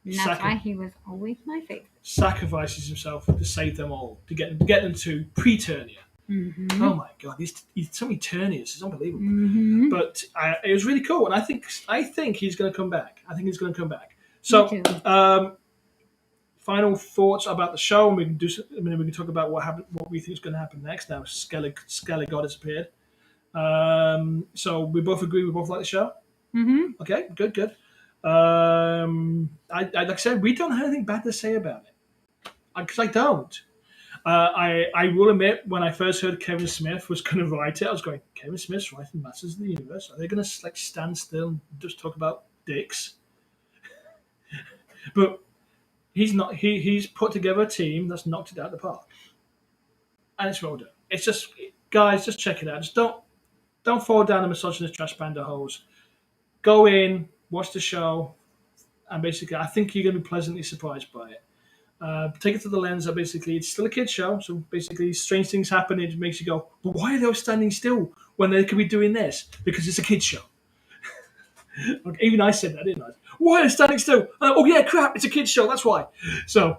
And that's why he was always my favorite. Sacrifices himself to save them all, to get them to Preternia. Mm-hmm. Oh my god, he's so many Ternias, it's unbelievable. Mm-hmm. But it was really cool, and I think he's going to come back. So, final thoughts about the show, and we can we can talk about what we think is going to happen next. Now, Skelly God has appeared. So we both agree. We both like the show. Mm-hmm. Okay, good. Like I said, we don't have anything bad to say about it, because I don't. I will admit, when I first heard Kevin Smith was going to write it, I was going, Kevin Smith's writing Masters of the Universe. Are they going to stand still and just talk about dicks? But he's not. He's put together a team that's knocked it out of the park, and it's well done. It's just, guys, just check it out. Just don't fall down the misogynist trash panda holes. Go in, watch the show, and basically, I think you're going to be pleasantly surprised by it. Take it to the lens that basically it's still a kid's show, so basically strange things happen. It makes you go, but why are they all standing still when they could be doing this? Because it's a kid's show. Even I said that, didn't I? Why are they standing still? Oh yeah, crap! It's a kid's show. That's why. So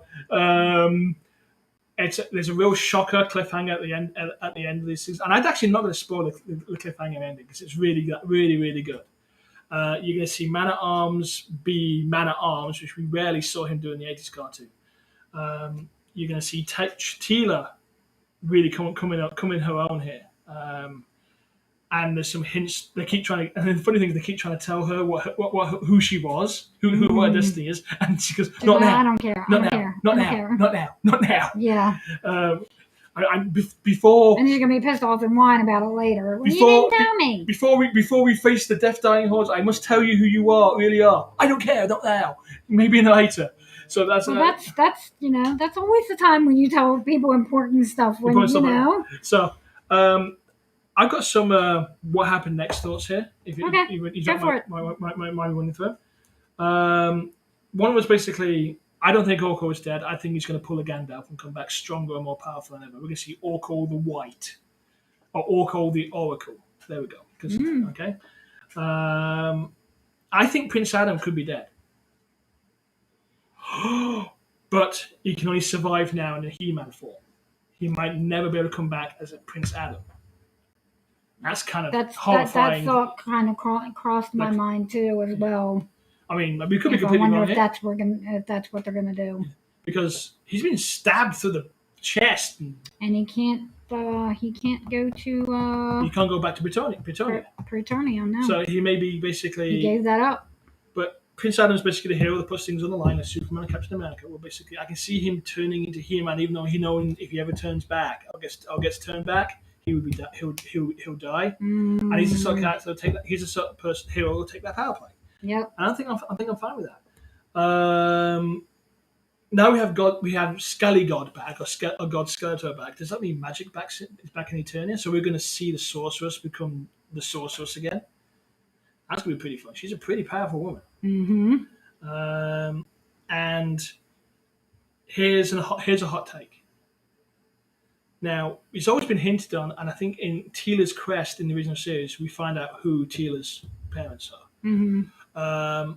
there's a real shocker cliffhanger at the end of this season, and I'm actually not going to spoil the cliffhanger ending because it's really good. You're going to see Man at Arms be Man at Arms, which we rarely saw him do in the '80s cartoon. You're going to see Teela really come in her own here. And there's some hints. They keep trying to, and the funny thing is, they keep trying to tell her who she was, who her destiny is, and she goes, "Not now. I don't care. Not now. Yeah. Before. And she's gonna be pissed off and whine about it later. Well, you didn't tell me. Before we face the death dying hordes, I must tell you who you really are. I don't care. Not now. Maybe later. So that's that's always the time when you tell people important stuff. So, I've got some what happened next thoughts here. If you don't mind running through. One was basically, I don't think Orko is dead. I think he's going to pull a Gandalf and come back stronger and more powerful than ever. We're going to see Orko the White, or Orko the Oracle. There we go. Okay. I think Prince Adam could be dead. But he can only survive now in a He-Man form. He might never be able to come back as a Prince Adam. That's kind of horrifying. That thought kind of crossed my mind too, as well. I mean, we could be completely wrong. If that's what they're gonna do. Because he's been stabbed through the chest, and he can't go to. He can't go back to Pretonia. Pretonia, no. So he may be basically. He gave that up. But Prince Adam's basically the hero that puts things on the line, as Superman and Captain America. Well, basically, I can see him turning into He-Man, even though if he ever turns back, or gets turned back, he would be he'll die. And he's the sort of character he's the sort of hero who will take that power play. Yep. And I think I'm fine with that. Now we have Skelly God back, or God Skeletor back. Does that mean Magic is back in Eternia? So we're going to see the Sorceress become the Sorceress again. That's going to be pretty fun. She's a pretty powerful woman. Mm-hmm. And here's a hot take. Now, it's always been hinted on, and I think in Teela's quest in the original series, we find out who Teela's parents are. Mm-hmm.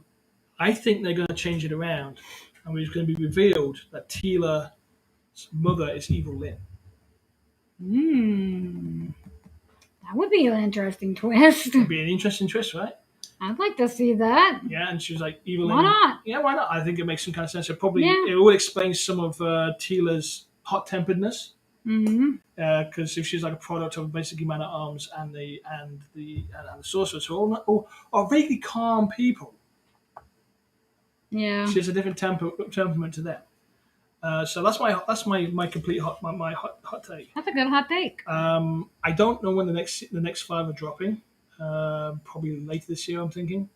I think they're going to change it around, and it's going to be revealed that Teela's mother is Evil Lynn. That would be an interesting twist. It would be an interesting twist, right? I'd like to see that. Yeah, and she was like, Evil Lynn. Why not? Yeah, why not? I think it makes some kind of sense. It will explain some of Teela's hot-temperedness. Because if she's like a product of basically Man at Arms and the Sorceress, who are vaguely calm people. Yeah, she has a different temperament to them. So that's my complete hot take. That's a good hot take. I don't know when the next 5 are dropping. Probably later this year, I'm thinking.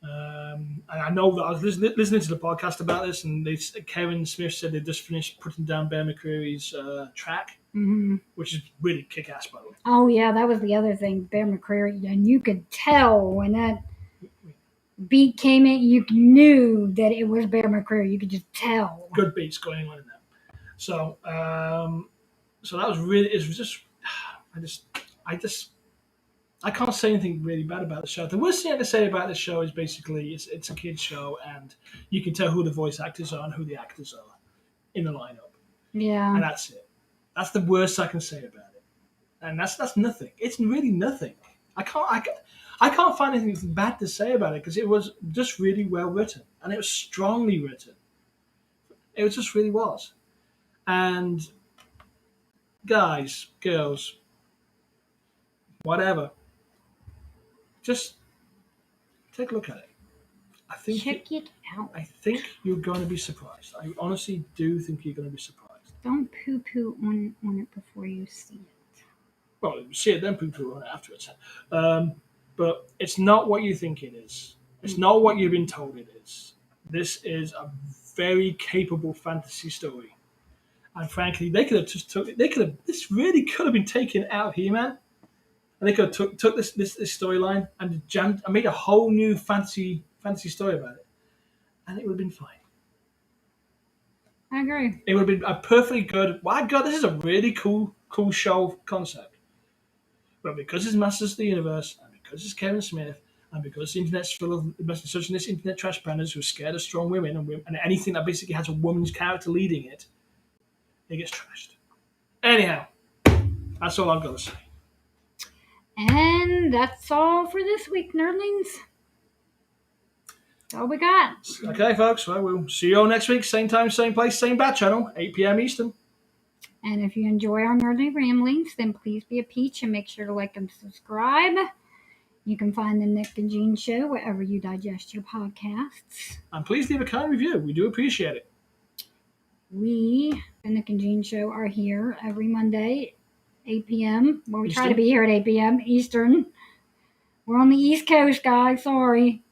And I know that I was listening to the podcast about this, and Kevin Smith said they just finished putting down Bear McCreary's track, which is really kick-ass, by the way. Oh, yeah, that was the other thing, Bear McCreary. And you could tell when that beat came in, you knew that it was Bear McCreary. You could just tell. Good beats going on in that. So, so that was really, it was just, I can't say anything really bad about the show. The worst thing I can say about the show is basically it's a kids show, and you can tell who the voice actors are and who the actors are in the lineup, Yeah. and that's it. That's the worst I can say about it, and that's nothing. It's really nothing. I can't find anything bad to say about it because it was just really well written, and it was strongly written. It was just really was. And guys, girls, whatever, just take a look at it. I think Check it out. I think you're going to be surprised. I honestly do think you're going to be surprised. Don't poo-poo on it before you see it. Well, see it then poo-poo on it afterwards. But it's not what you think it is. It's not what you've been told it is. This is a very capable fantasy story. And frankly, they could have just took. They could have. This really could have been taken out of He-Man, and they could have took this storyline and jammed and made a whole new fantasy story about it, and it would have been fine. I agree. It would have been a perfectly good. My God, this is a really cool show concept. But because it's Masters of the Universe, and because it's Kevin Smith, and because the internet's full of such this internet trash panners who are scared of strong women and anything that basically has a woman's character leading it, it gets trashed. Anyhow, that's all I've got to say. And that's all for this week, nerdlings. That's all we got. Okay, folks. Well, we'll see you all next week. Same time, same place, same bat channel, 8 p.m. Eastern. And if you enjoy our nerdly ramblings, then please be a peach and make sure to like and subscribe. You can find the Nick and Jean Show wherever you digest your podcasts. And please leave a kind review. We do appreciate it. We, the Nick and Jean Show, are here every Monday, 8 p.m. Well, we try to be here at 8 p.m. Eastern. We're on the East Coast, guys. Sorry.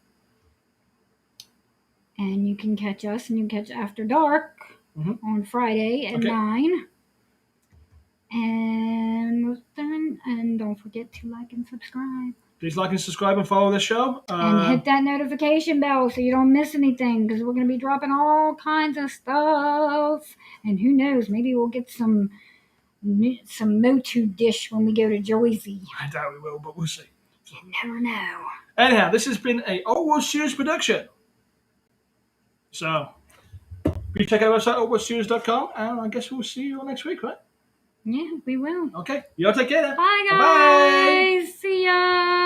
And you can catch us, and you can catch After Dark on Friday at 9. And don't forget to like and subscribe. Please like and subscribe and follow the show. And hit that notification bell so you don't miss anything, because we're going to be dropping all kinds of stuff. And who knows, maybe we'll get some Motu dish when we go to Jersey. I doubt we will, but we'll see. You never know. Anyhow, this has been a Old Studios production. So, please check out our website, oldworldstudios.com, and I guess we'll see you all next week, right? Yeah, we will. Okay. You all take care now. Bye, guys. Bye-bye. See ya.